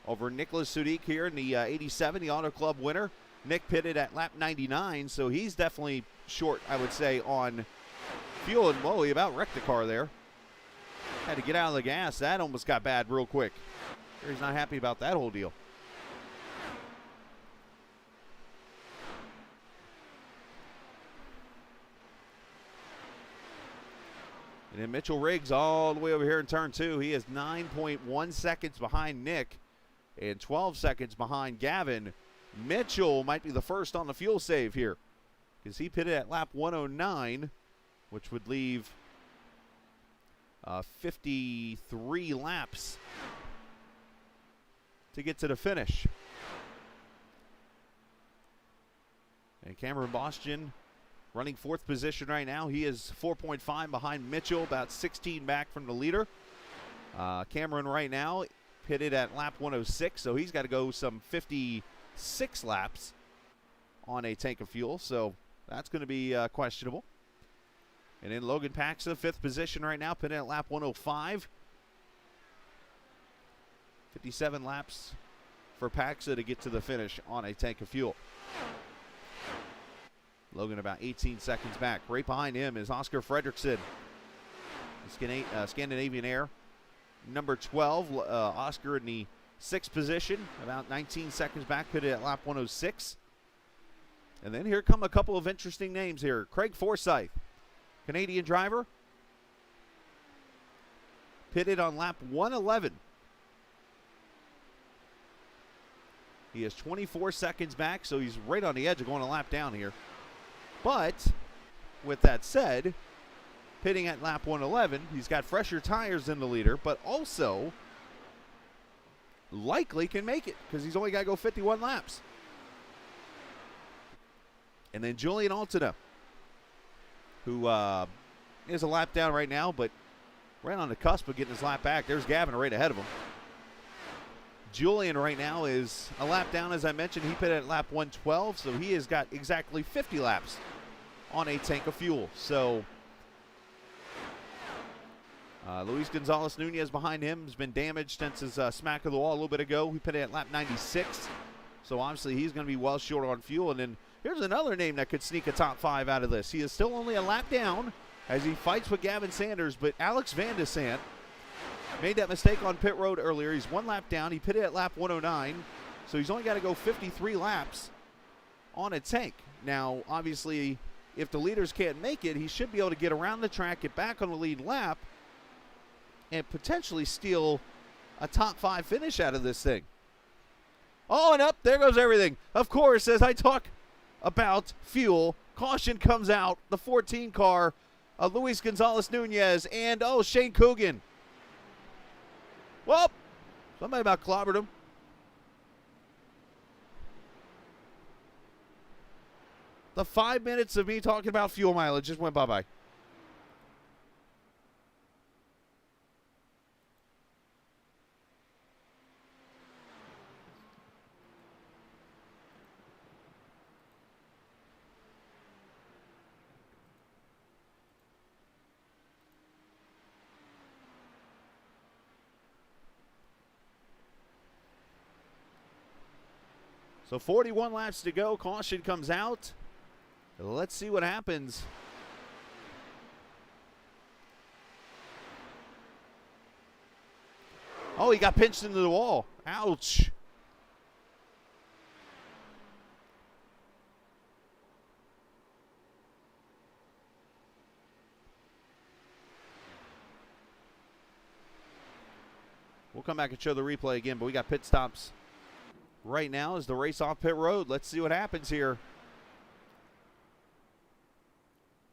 [SPEAKER 1] over Nicholas Sudik here in the 87, the Auto Club winner. Nick pitted at lap 99, so he's definitely short, I would say, on fuel. And whoa, he about wrecked the car there. Had to get out of the gas. That almost got bad real quick. He's not happy about that whole deal. And then Mitchell Riggs all the way over here in turn 2. He is 9.1 seconds behind Nick and 12 seconds behind Gavin. Mitchell might be the first on the fuel save here because he pitted at lap 109, which would leave 53 laps to get to the finish. And Cameron Boston running 4th position right now. He is 4.5 behind Mitchell, about 16 back from the leader. Cameron right now pitted at lap 106, so he's got to go some 56 laps on a tank of fuel, so that's going to be questionable. And then Logan Paxa, 5th position right now, pitted at lap 105. 57 laps for Paxa to get to the finish on a tank of fuel. Logan about 18 seconds back. Right behind him is Oscar Fredrickson, Scandinavian Air. Number 12, Oscar in the 6th position, about 19 seconds back, pitted at lap 106. And then here come a couple of interesting names here. Craig Forsyth, Canadian driver, pitted on lap 111. He is 24 seconds back, so he's right on the edge of going a lap down here. But with that said, pitting at lap 111, he's got fresher tires than the leader, but also likely can make it because he's only got to go 51 laps. And then Julian Altena, who is a lap down right now, but right on the cusp of getting his lap back. There's Gavin right ahead of him. Julian right now is a lap down, as I mentioned. He pitted at lap 112, so he has got exactly 50 laps on a tank of fuel. So Luis Gonzalez Nunez behind him has been damaged since his smack of the wall a little bit ago. He pitted at lap 96, so obviously he's going to be well short on fuel. And then here's another name that could sneak a top 5 out of this. He is still only a lap down as he fights with Gavin Sanders, but Alex Van de Sant made that mistake on pit road earlier. He's 1 lap down. He pitted at lap 109, so he's only got to go 53 laps on a tank. Now, obviously, if the leaders can't make it, he should be able to get around the track, get back on the lead lap, and potentially steal a top 5 finish out of this thing. Oh, and up, there goes everything. Of course, as I talk about fuel, caution comes out. The 14 car, Luis Gonzalez Nunez, and Shane Coogan. Well, somebody about clobbered him. The 5 minutes of me talking about fuel mileage just went bye-bye. So 41 laps to go. Caution comes out. Let's see what happens. Oh, he got pinched into the wall. Ouch. We'll come back and show the replay again, but we got pit stops right now as the race off pit road. Let's see what happens here.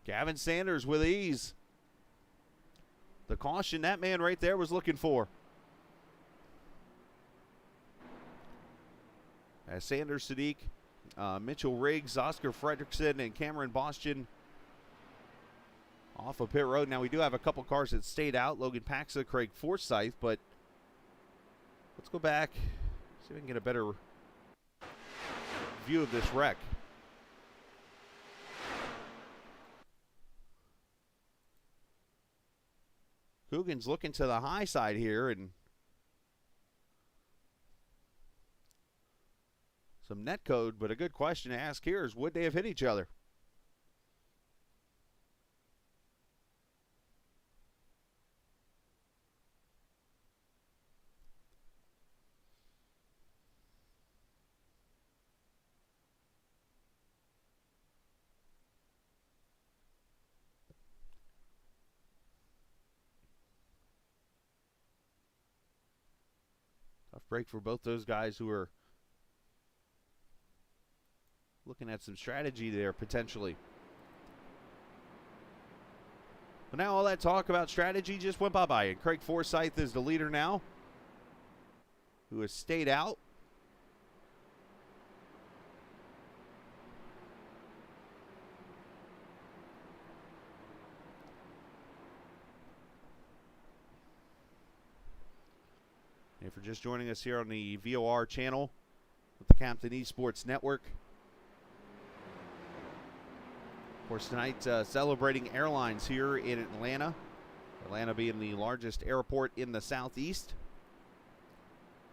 [SPEAKER 1] Gavin Sanders with ease. The caution that man right there was looking for. As Sanders, Sadiq, Mitchell Riggs, Oscar Fredrickson, and Cameron Boston off of pit road. Now we do have a couple cars that stayed out. Logan Paxa, Craig Forsyth, but let's go back, see if we can get a better view of this wreck. Coogan's looking to the high side here, and some net code, but a good question to ask here is, would they have hit each other? Tough break for both those guys who are looking at some strategy there potentially. But now all that talk about strategy just went bye-bye. And Craig Forsyth is the leader now, who has stayed out. And if you're just joining us here on the VOR channel with the Captain Esports Network, of course, tonight celebrating airlines here in Atlanta. Atlanta being the largest airport in the Southeast.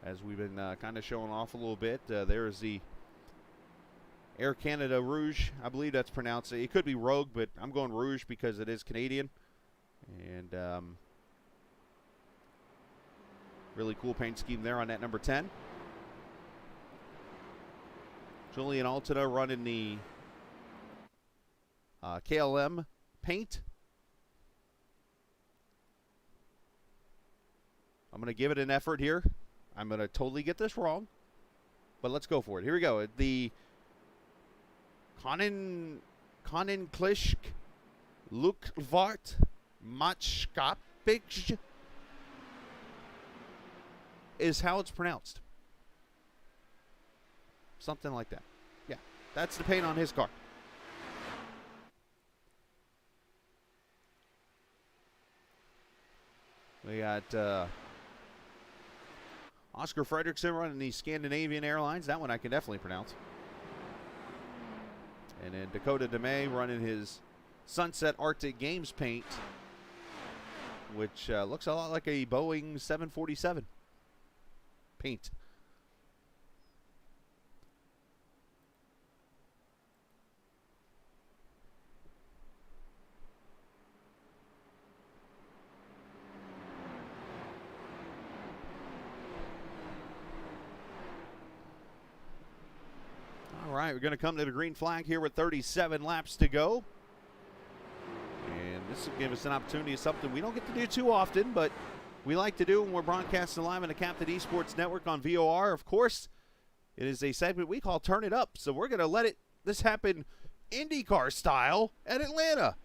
[SPEAKER 1] As we've been kind of showing off a little bit, there is the Air Canada Rouge. I believe that's pronounced. It could be Rogue, but I'm going Rouge because it is Canadian. And really cool paint scheme there on that number 10. Julian Altena running the KLM paint. I'm going to give it an effort here. I'm going to totally get this wrong, but let's go for it. Here we go. The Koninklijke Luchtvaart Maatschappij is how it's pronounced. Something like that. Yeah, that's the paint on his car. We got Oscar Fredrickson running the Scandinavian Airlines. That one I can definitely pronounce. And then Dakota DeMay running his Sunset Arctic Games paint, which looks a lot like a Boeing 747 paint. All right, we're going to come to the green flag here with 37 laps to go. And this will give us an opportunity of something we don't get to do too often, but we like to do when we're broadcasting live on the Captain Esports Network on VOR. Of course, it is a segment we call Turn It Up, so we're going to let this happen IndyCar style at Atlanta.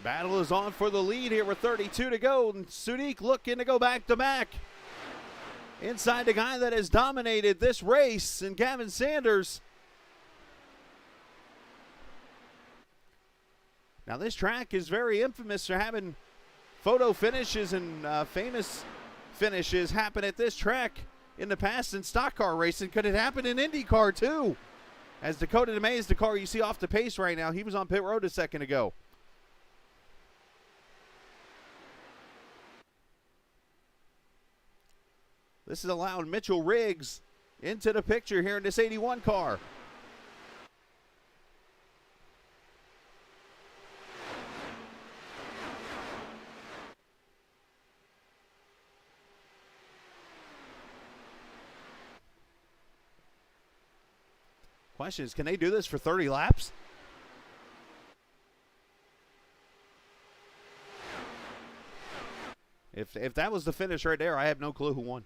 [SPEAKER 1] Battle is on for the lead here with 32 to go. And Sudik looking to go back-to-back. Inside the guy that has dominated this race, and Gavin Sanders. Now this track is very infamous for having photo finishes and famous finishes happen at this track in the past in stock car racing. Could it happen in IndyCar too? As Dakota DeMay is the car you see off the pace right now. He was on pit road a second ago. This is allowing Mitchell Riggs into the picture here in this 81 car. Question is, can they do this for 30 laps? If that was the finish right there, I have no clue who won.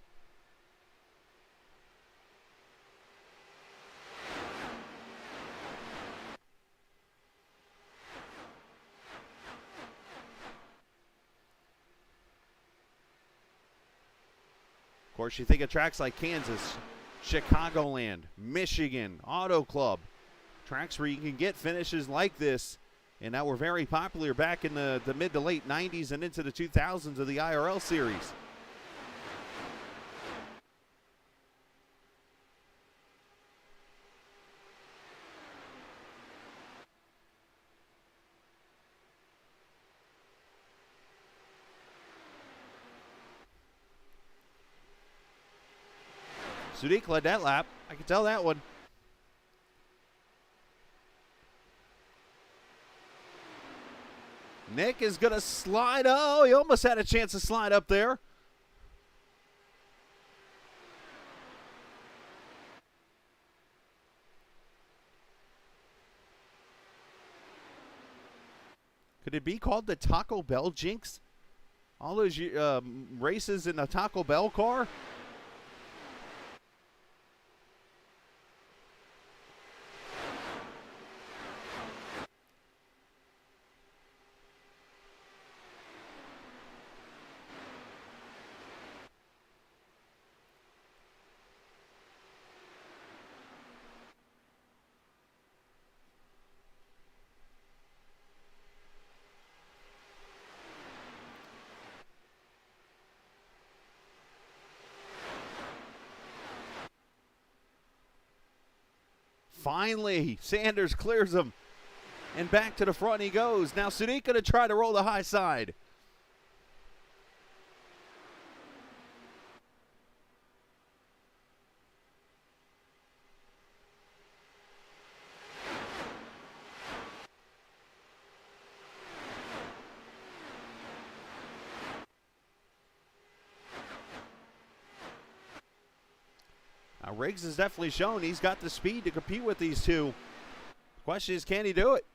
[SPEAKER 1] Of course, you think of tracks like Kansas, Chicagoland, Michigan, Auto Club, tracks where you can get finishes like this, and that were very popular back in the mid to late 90s and into the 2000s of the IRL series. Sudik led that lap. I can tell that one. Nick is going to slide. Oh, he almost had a chance to slide up there. Could it be called the Taco Bell jinx? All those races in a Taco Bell car? Finally, Sanders clears him. And back to the front he goes. Now Sadiq going to try to roll the high side. Now Riggs has definitely shown he's got the speed to compete with these two. The question is, can he do it?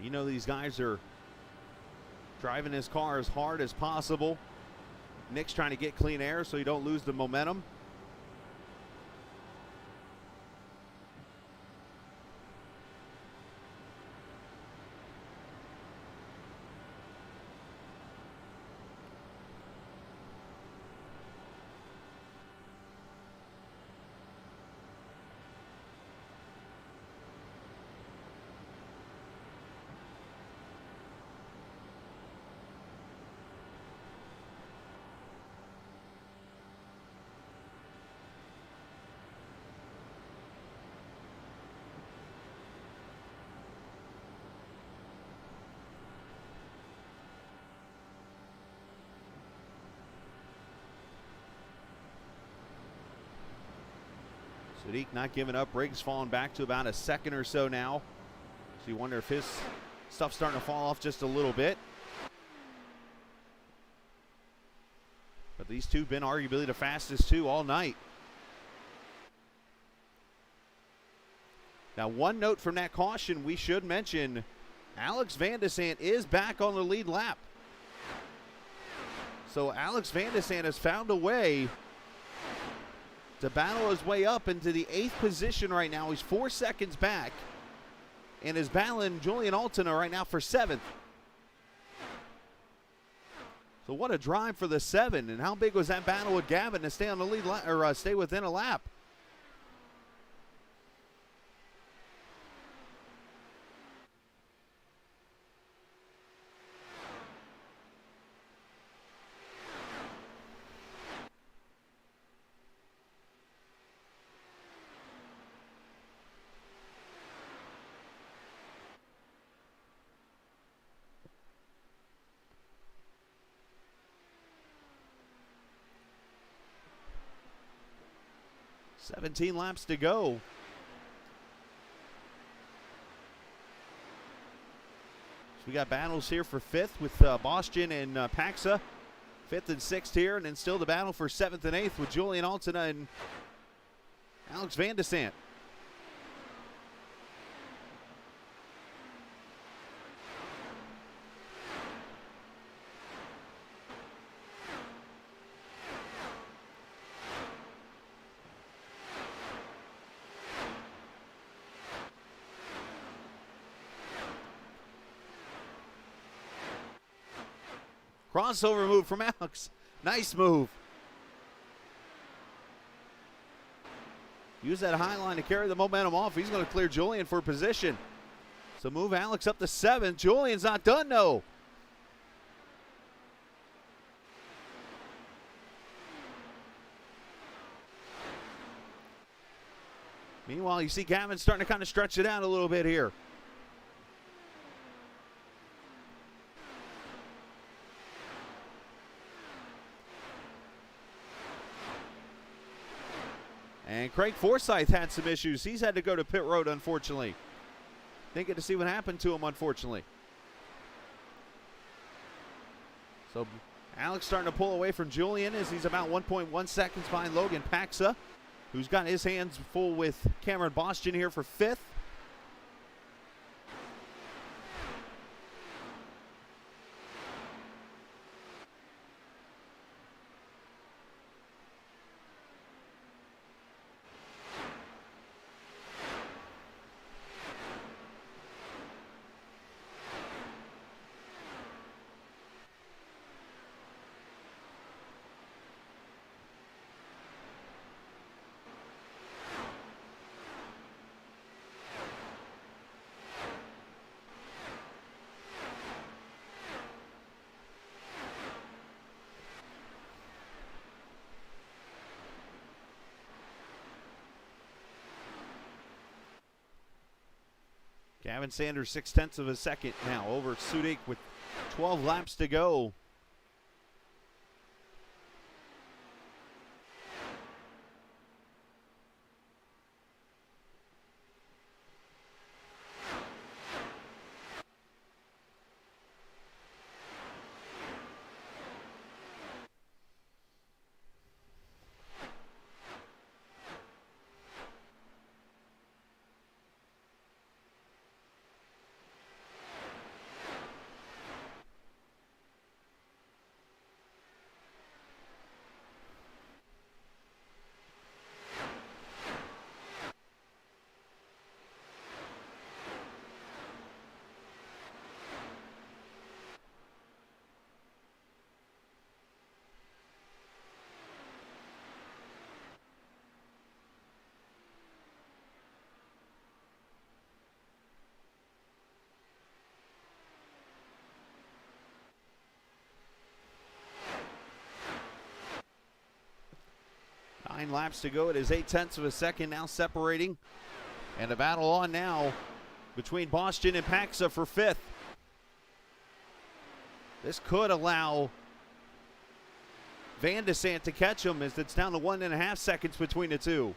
[SPEAKER 1] You know these guys are driving his car as hard as possible. Nick's trying to get clean air so you don't lose the momentum. Sadiq not giving up. Riggs falling back to about a second or so now. So you wonder if his stuff's starting to fall off just a little bit. But these two have been arguably the fastest two all night. Now, one note from that caution we should mention, Alex Van de Sant is back on the lead lap. So Alex Van de Sant has found a way to battle his way up into the 8th position right now. He's 4 seconds back and is battling Julian Altena right now for 7th. So what a drive for the 7, and how big was that battle with Gavin to stay on the lead or stay within a lap? $17 laps to go. So we got battles here for 5th with Boston and Paxa. 5th and 6th here, and then still the battle for 7th and 8th with Julian Altena and Alex Van de Sant. Crossover move from Alex. Nice move. use that high line to carry the momentum off. He's going to clear Julian for position. So move Alex up to 7. Julian's not done, though. Meanwhile, you see Gavin starting to kind of stretch it out a little bit here. And Craig Forsyth had some issues. He's had to go to pit road, unfortunately. Didn't get to see what happened to him, unfortunately. So Alex starting to pull away from Julian as he's about 1.1 seconds behind Logan Paxa, who's got his hands full with Cameron Boston here for 5th. Gavin Sanders 0.6 of a second now over Sudik with 12 laps to go. Nine laps to go. It is 0.8 of a second now separating. And a battle on now between Boston and Paxa for 5th. This could allow Van de Sant to catch him as it's down to 1.5 seconds between the two.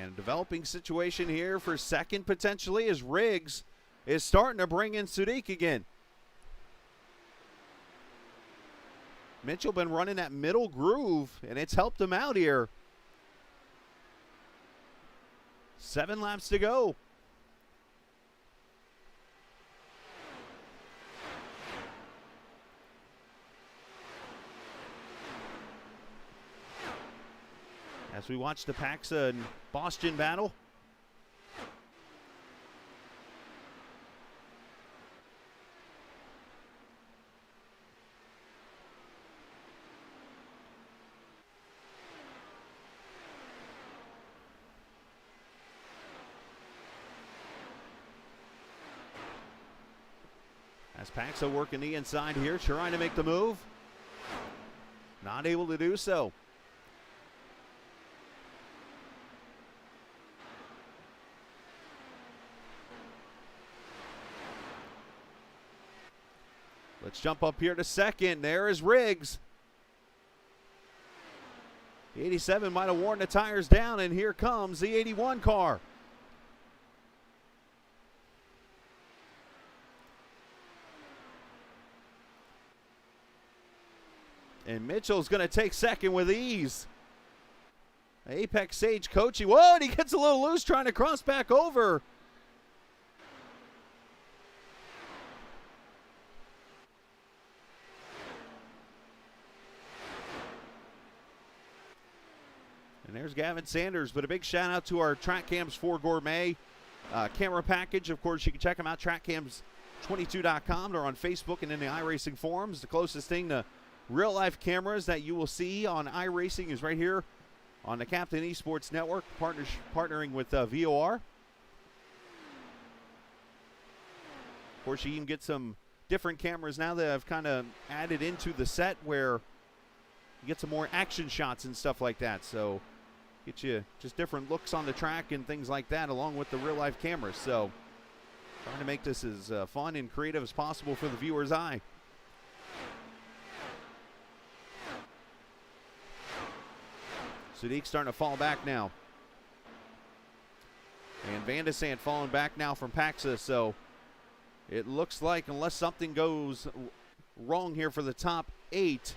[SPEAKER 1] And a developing situation here for second potentially as Riggs is starting to bring in Sudik again. Mitchell been running that middle groove, and it's helped him out here. 7 laps to go. As we watch the Paxa and Boston battle. As Paxa working the inside here, trying to make the move. Not able to do so. Let's jump up here to second. There is Riggs. The 87 might have worn the tires down, and here comes the 81 car. And Mitchell's going to take second with ease. Apex Sage coaching. Whoa, and he gets a little loose trying to cross back over. And there's Gavin Sanders. But a big shout out to our Track Cams 4 Gourmet camera package. Of course, you can check them out, trackcams22.com. They're on Facebook and in the iRacing forums. The closest thing to real-life cameras that you will see on iRacing is right here on the Captain Esports Network, partnering with VOR. Of course, you can get some different cameras now that I've kind of added into the set where you get some more action shots and stuff like that. So get you just different looks on the track and things like that along with the real-life cameras. So trying to make this as fun and creative as possible for the viewer's eye. Sudik's starting to fall back now. And Van de Sant falling back now from Paxa. So it looks like unless something goes wrong here for the top 8,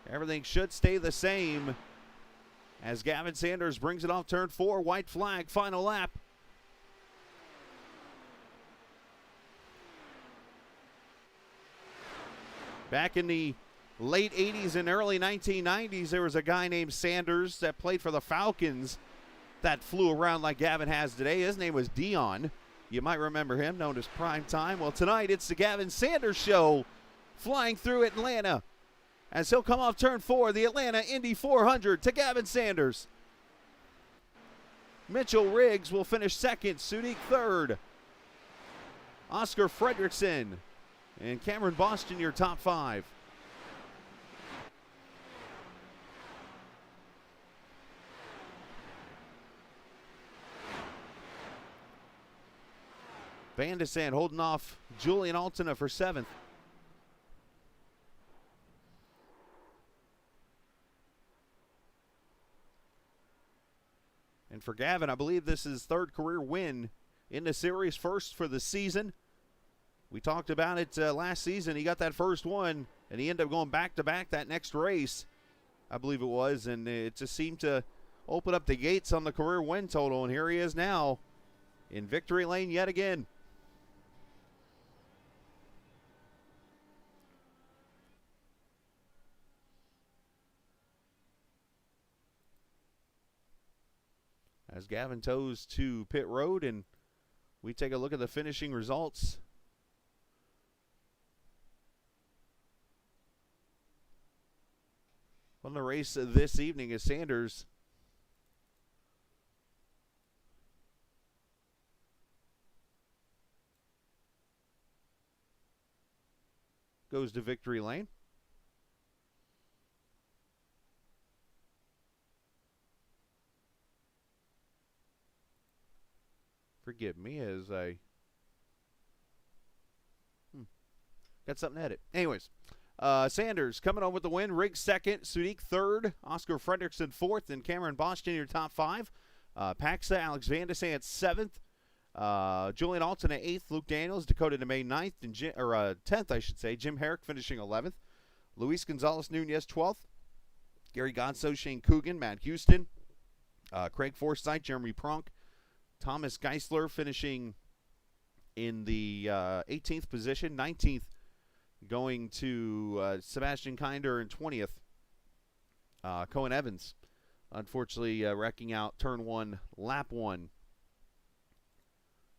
[SPEAKER 1] everything should stay the same as Gavin Sanders brings it off turn 4. White flag, final lap. Back in the late 80s and early 1990s, there was a guy named Sanders that played for the Falcons that flew around like Gavin has today. His name was Dion. You might remember him, known as Prime Time. Well, tonight it's the Gavin Sanders Show flying through Atlanta as he'll come off turn 4, the Atlanta Indy 400 to Gavin Sanders. Mitchell Riggs will finish second, Sudik third. Oscar Fredrickson and Cameron Boston, your top 5. Van de Sant holding off Julian Altena for 7th. And for Gavin, I believe this is his 3rd career win in the series, first for the season. We talked about it last season. He got that first one, and he ended up going back-to-back that next race, I believe it was, and it just seemed to open up the gates on the career win total, and here he is now in victory lane yet again. As Gavin tows to pit road, and we take a look at the finishing results. On the race this evening is Sanders goes to victory lane. Forgive me as I got something to edit. Anyways, Sanders coming on with the win. Riggs second, Sudik third, Oscar Fredrickson fourth, and Cameron Boston your top 5. Paxa, Alex Van de Sant 7th. Julian Altena 8th, Luke Daniels, Dakota DeMay 9th, and 10th, I should say. Jim Herrick finishing 11th. Luis Gonzalez Nunez 12th. Gary Godso, Shane Coogan, Matt Houston, Craig Forsythe, Jeremy Pronk, Thomas Geisler finishing in the 18th position. 19th going to Sebastian Kinder in 20th. Cohen Evans, unfortunately, wrecking out turn 1, lap 1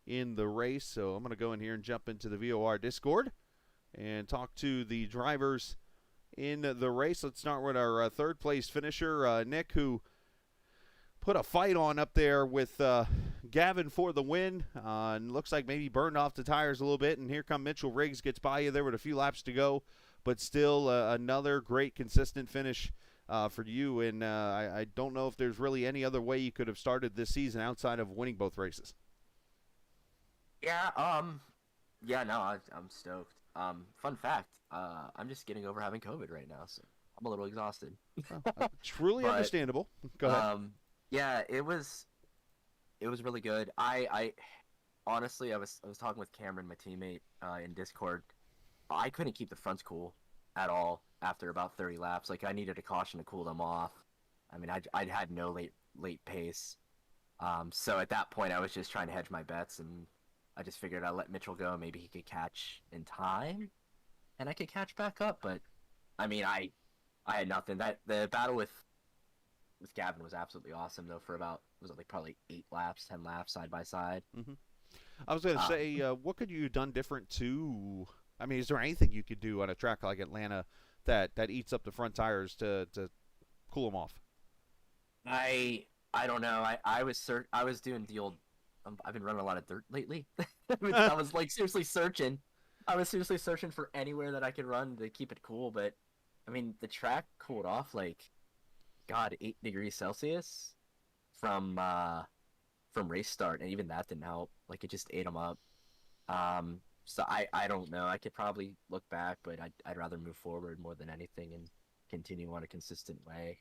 [SPEAKER 1] in the race. So I'm going to go in here and jump into the VOR Discord and talk to the drivers in the race. Let's start with our third place finisher, Nick, who put a fight on up there with Gavin for the win. And looks like maybe burned off the tires a little bit. And here come Mitchell Riggs, gets by you there with a few laps to go. But still another great consistent finish for you. And I don't know if there's really any other way you could have started this season outside of winning both races.
[SPEAKER 2] Yeah, no, I'm stoked. Fun fact, I'm just getting over having COVID right now, so I'm a little exhausted.
[SPEAKER 1] Truly understandable. Go ahead.
[SPEAKER 2] Yeah, it was really good. I honestly, I was talking with Cameron, my teammate, in Discord. I couldn't keep the fronts cool at all after about 30 laps. Like, I needed a caution to cool them off. I mean, I had no late pace. So at that point, I was just trying to hedge my bets, and I just figured I'd let Mitchell go. Maybe he could catch in time, and I could catch back up. But I mean, I had nothing. That the battle with with Gavin was absolutely awesome though. For about was it like probably 8 laps, 10 laps side by side.
[SPEAKER 1] Hmm. I was going to say, what could you have done different too? I mean, is there anything you could do on a track like Atlanta that eats up the front tires to cool them off?
[SPEAKER 2] I don't know. I was doing the old. I've been running a lot of dirt lately. I was like seriously searching. I was seriously searching for anywhere that I could run to keep it cool. But I mean, the track cooled off like, God, 8 degrees Celsius from race start, and even that didn't help. Like it just ate them up. So I don't know. I could probably look back, but I'd rather move forward more than anything and continue on a consistent way.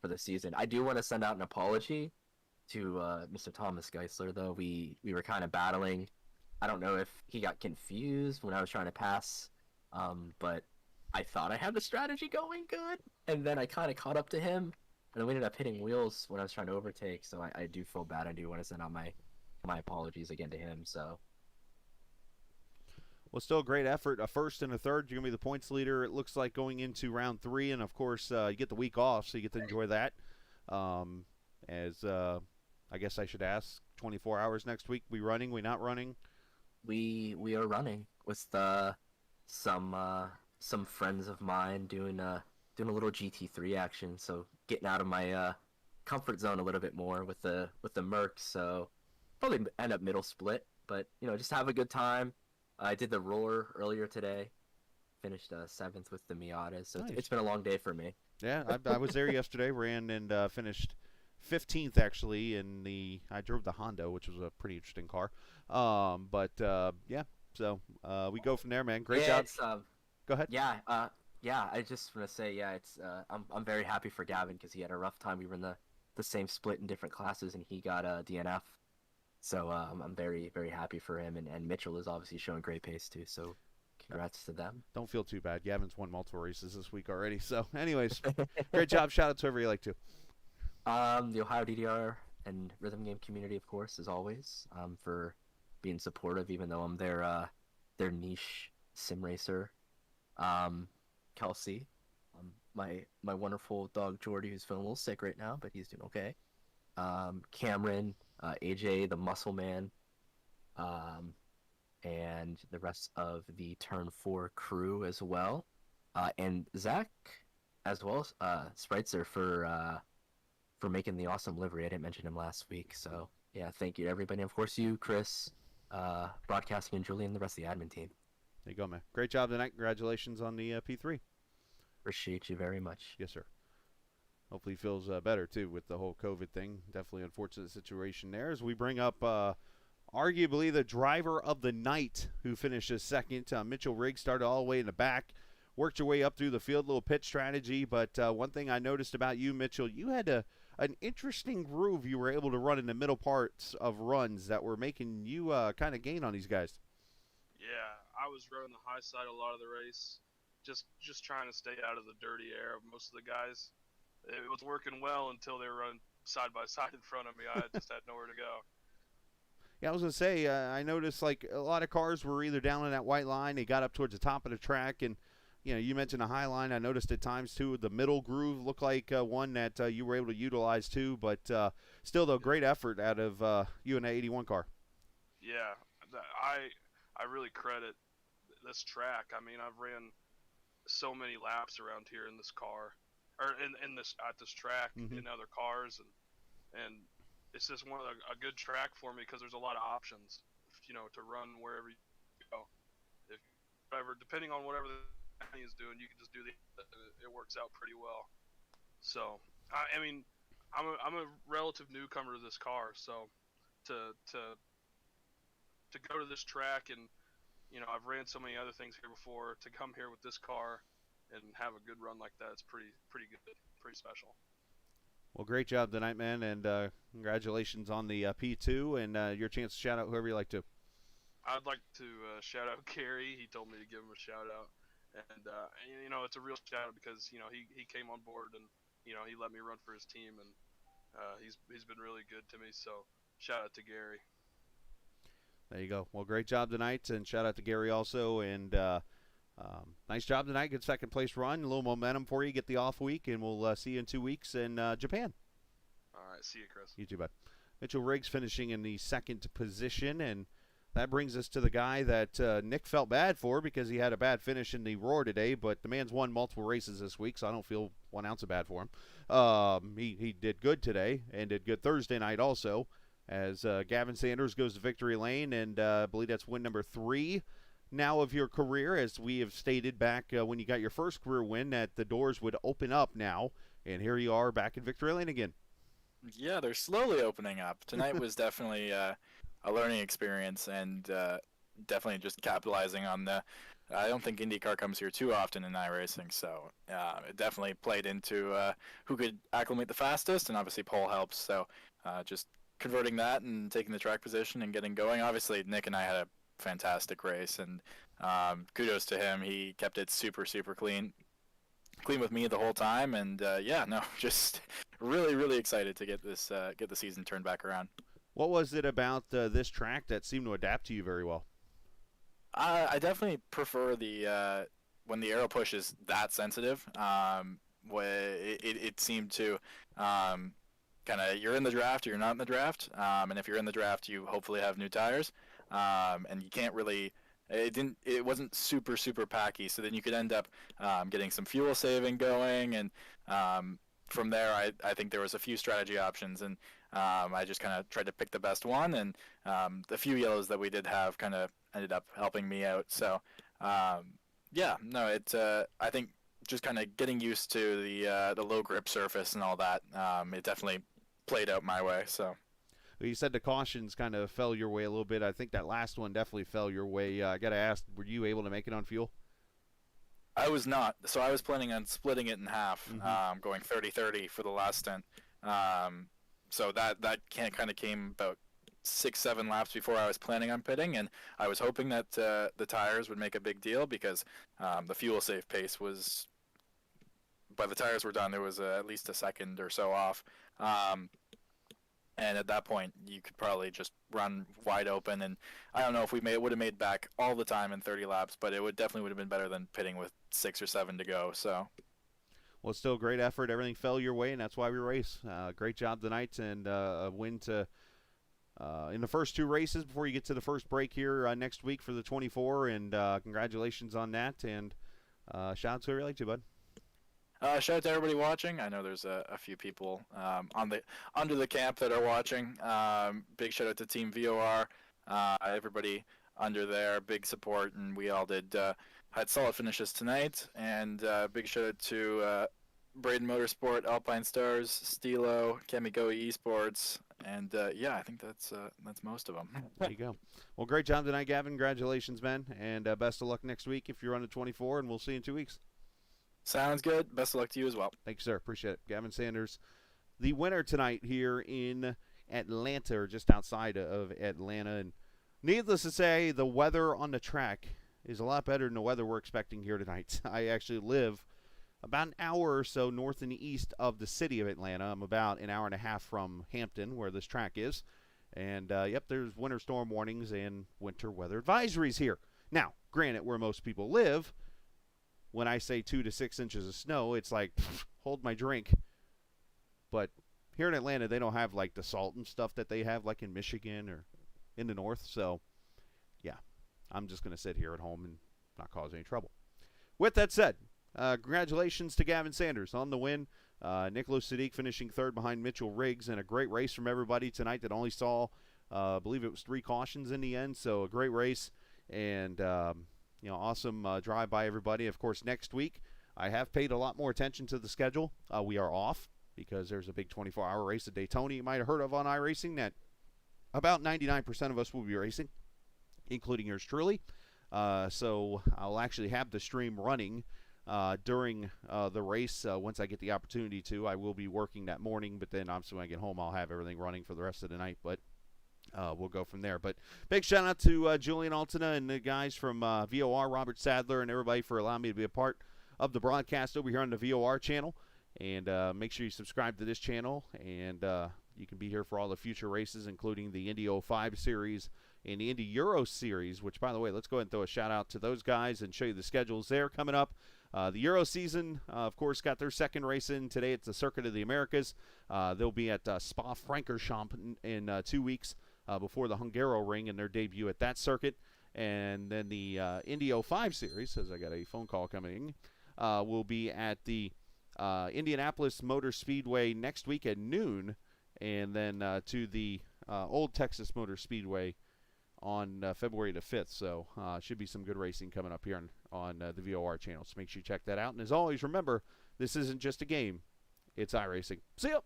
[SPEAKER 2] For the season. I do want to send out an apology to Mr. Thomas Geisler, though. We were kind of battling. I don't know if he got confused when I was trying to pass, but I thought I had the strategy going good, and then I kind of caught up to him, and we ended up hitting wheels when I was trying to overtake, so I do feel bad. I do want to send out my apologies again to him, so...
[SPEAKER 1] Well, still a great effort. A first and a third. You're going to be the points leader, it looks like, going into round 3. And, of course, you get the week off, so you get to enjoy that. I guess I should ask, 24 hours next week, we running, we not running?
[SPEAKER 2] We are running with some friends of mine doing a little GT3 action, so getting out of my comfort zone a little bit more with the Mercs. So probably end up middle split, but just have a good time. I did the roar earlier today. Finished 7th with the Miatas, so
[SPEAKER 1] nice.
[SPEAKER 2] It's been a long day for me.
[SPEAKER 1] Yeah, I was there yesterday, ran and finished 15th actually I drove the Honda, which was a pretty interesting car. Yeah, so we go from there, man. Great job. Go ahead.
[SPEAKER 2] Yeah, I just want to say, it's I'm very happy for Gavin because he had a rough time. We were in the same split in different classes, and he got a DNF. So I'm very, very happy for him, and Mitchell is obviously showing great pace too. So congrats to them.
[SPEAKER 1] Don't feel too bad. Gavin's won multiple races this week already. So, anyways, great job. Shout out to whoever you like to.
[SPEAKER 2] The Ohio DDR and rhythm game community, of course, as always, for being supportive, even though I'm their niche sim racer. Kelsey, my wonderful dog Jordy, who's feeling a little sick right now, but he's doing okay. Cameron, AJ, the Muscle Man, and the rest of the Turn 4 crew as well, and Zach, as well as Spreitzer for making the awesome livery. I didn't mention him last week, so yeah, thank you to everybody. And of course, you, Chris, broadcasting, and Julian, and the rest of the admin team.
[SPEAKER 1] There you go, man. Great job tonight. Congratulations on the P3.
[SPEAKER 2] Appreciate you very much.
[SPEAKER 1] Yes, sir. Hopefully he feels better, too, with the whole COVID thing. Definitely unfortunate situation there. As we bring up arguably the driver of the night who finishes second. Mitchell Riggs started all the way in the back, worked your way up through the field, little pit strategy. But one thing I noticed about you, Mitchell, you had an interesting groove you were able to run in the middle parts of runs that were making you kind of gain on these guys.
[SPEAKER 3] Yeah, I was running the high side a lot of the race, just trying to stay out of the dirty air of most of the guys. It was working well until they were running side by side in front of me. I just had nowhere to go.
[SPEAKER 1] Yeah, I was going to say, I noticed like a lot of cars were either down in that white line, they got up towards the top of the track, and you mentioned a high line. I noticed at times, too, the middle groove looked like one that you were able to utilize, too, but still, though, great effort out of you and that 81 car.
[SPEAKER 3] Yeah, I really credit this track. I mean, I've ran so many laps around here in this car, or in this at this track in other cars, and it's just a good track for me because there's a lot of options, to run wherever you go. If whatever, depending on whatever the company is doing, you can just do it works out pretty well. So I mean, I'm a relative newcomer to this car, so to go to this track and I've ran so many other things here before, to come here with this car and have a good run like that, it's pretty good, pretty special.
[SPEAKER 1] Well, great job tonight, man, and congratulations on the P2 and your chance to shout out whoever you like to.
[SPEAKER 3] I'd like to shout out Gary. He told me to give him a shout out, and it's a real shout out because he came on board and he let me run for his team, and he's been really good to me. So shout out to Gary. There
[SPEAKER 1] you go. Well, great job tonight, and shout out to Gary also, and Nice job tonight. Good second place run. A little momentum for you. Get the off week, and we'll see you in 2 weeks in Japan.
[SPEAKER 3] All right. See you, Chris.
[SPEAKER 1] You too, bud. Mitchell Riggs finishing in the second position, and that brings us to the guy that Nick felt bad for because he had a bad finish in the Roar today, but the man's won multiple races this week, so I don't feel 1 ounce of bad for him. He did good today and did good Thursday night also as Gavin Sanders goes to victory lane, and I believe that's win number 3 now of your career, as we have stated back when you got your first career win that the doors would open up now, and here you are back in victory lane again.
[SPEAKER 4] Yeah, they're slowly opening up. Tonight was definitely a learning experience, and definitely just capitalizing on the. I don't think IndyCar comes here too often in iRacing, so it definitely played into who could acclimate the fastest, and obviously pole helps. So just converting that and taking the track position and getting going. Obviously, Nick and I had a fantastic race, and kudos to him. He kept it super, super clean with me the whole time, and just really, really excited to get the season turned back around.
[SPEAKER 1] What was it about this track that seemed to adapt to you very well?
[SPEAKER 4] I definitely prefer the when the aero push is that sensitive. It seemed to kind of, you're in the draft or you're not in the draft, and if you're in the draft, you hopefully have new tires, and you can't really. It wasn't super, super packy, so then you could end up getting some fuel saving going, and from there I think there was a few strategy options, and I just kind of tried to pick the best one, and the few yellows that we did have kind of ended up helping me out. So I think just kind of getting used to the low grip surface and all that, it definitely played out my way. So.
[SPEAKER 1] You said the cautions kind of fell your way a little bit. I think that last one definitely fell your way. I got to ask, were you able to make it on fuel?
[SPEAKER 4] I was not. So I was planning on splitting it in half, going 30-30 for the last stint. So that kind of came about 6-7 laps before I was planning on pitting, and I was hoping that the tires would make a big deal because the fuel save pace was, by the tires were done, there was at least a second or so off. And at that point, you could probably just run wide open. And I don't know if would have made back all the time in 30 laps, but it definitely would have been better than pitting with 6 or 7 to go. So,
[SPEAKER 1] well, still a great effort. Everything fell your way, and that's why we race. Great job tonight, and a win to in the first 2 races before you get to the first break here next week for the 24. And congratulations on that. And shout out to whoever you like to, bud.
[SPEAKER 4] Shout out to everybody watching. I know there's a few people under the camp that are watching. Big shout out to Team VOR. Everybody under there, big support, and we all had solid finishes tonight. And big shout out to Braden Motorsport, Alpine Stars, Stilo, Kamigoe Esports, and I think that's most of them.
[SPEAKER 1] There you go. Well, great job tonight, Gavin. Congratulations, man, and best of luck next week if you're on the 24, and we'll see you in 2 weeks.
[SPEAKER 4] Sounds good. Best of luck to you as well.
[SPEAKER 1] Thank you, sir. Appreciate it. Gavin Sanders, the winner tonight here in Atlanta, or just outside of Atlanta. And needless to say, the weather on the track is a lot better than the weather we're expecting here tonight. I actually live about an hour or so north and east of the city of Atlanta. I'm about an hour and a half from Hampton, where this track is. And, there's winter storm warnings and winter weather advisories here. Now, granted, where most people live, when I say 2 to 6 inches of snow, it's like, hold my drink. But here in Atlanta, they don't have, like, the salt and stuff that they have, like, in Michigan or in the north. So, yeah, I'm just going to sit here at home and not cause any trouble. With that said, congratulations to Gavin Sanders on the win. Nicholas Sadiq finishing 3rd behind Mitchell Riggs, and a great race from everybody tonight that only saw, I believe it was 3 cautions in the end. So, a great race. And, awesome drive by everybody. Of course, next week, I have paid a lot more attention to the schedule. We are off because there's a big 24-hour race at Daytona you might have heard of on iRacing that about 99% of us will be racing, including yours truly. So I'll actually have the stream running during the race once I get the opportunity to. I will be working that morning, but then obviously when I get home, I'll have everything running for the rest of the night. But we'll go from there. But big shout out to Julian Altena and the guys from VOR, Robert Sadler, and everybody for allowing me to be a part of the broadcast over here on the VOR channel. And make sure you subscribe to this channel, and you can be here for all the future races, including the Indy 05 series in the Indy Euro Series, which, by the way, let's go ahead and throw a shout-out to those guys and show you the schedules there coming up. The Euro season, of course, got their second race in. Today it's the Circuit of the Americas. They'll be at Spa-Francorchamps in 2 weeks before the Hungaroring and their debut at that circuit. And then the Indy 05 Series, as I got a phone call coming in, will be at the Indianapolis Motor Speedway next week at noon, and then to the Old Texas Motor Speedway on February the 5th. So should be some good racing coming up here on the VOR channel. So make sure you check that out. And as always, remember, this isn't just a game. It's iRacing. See ya!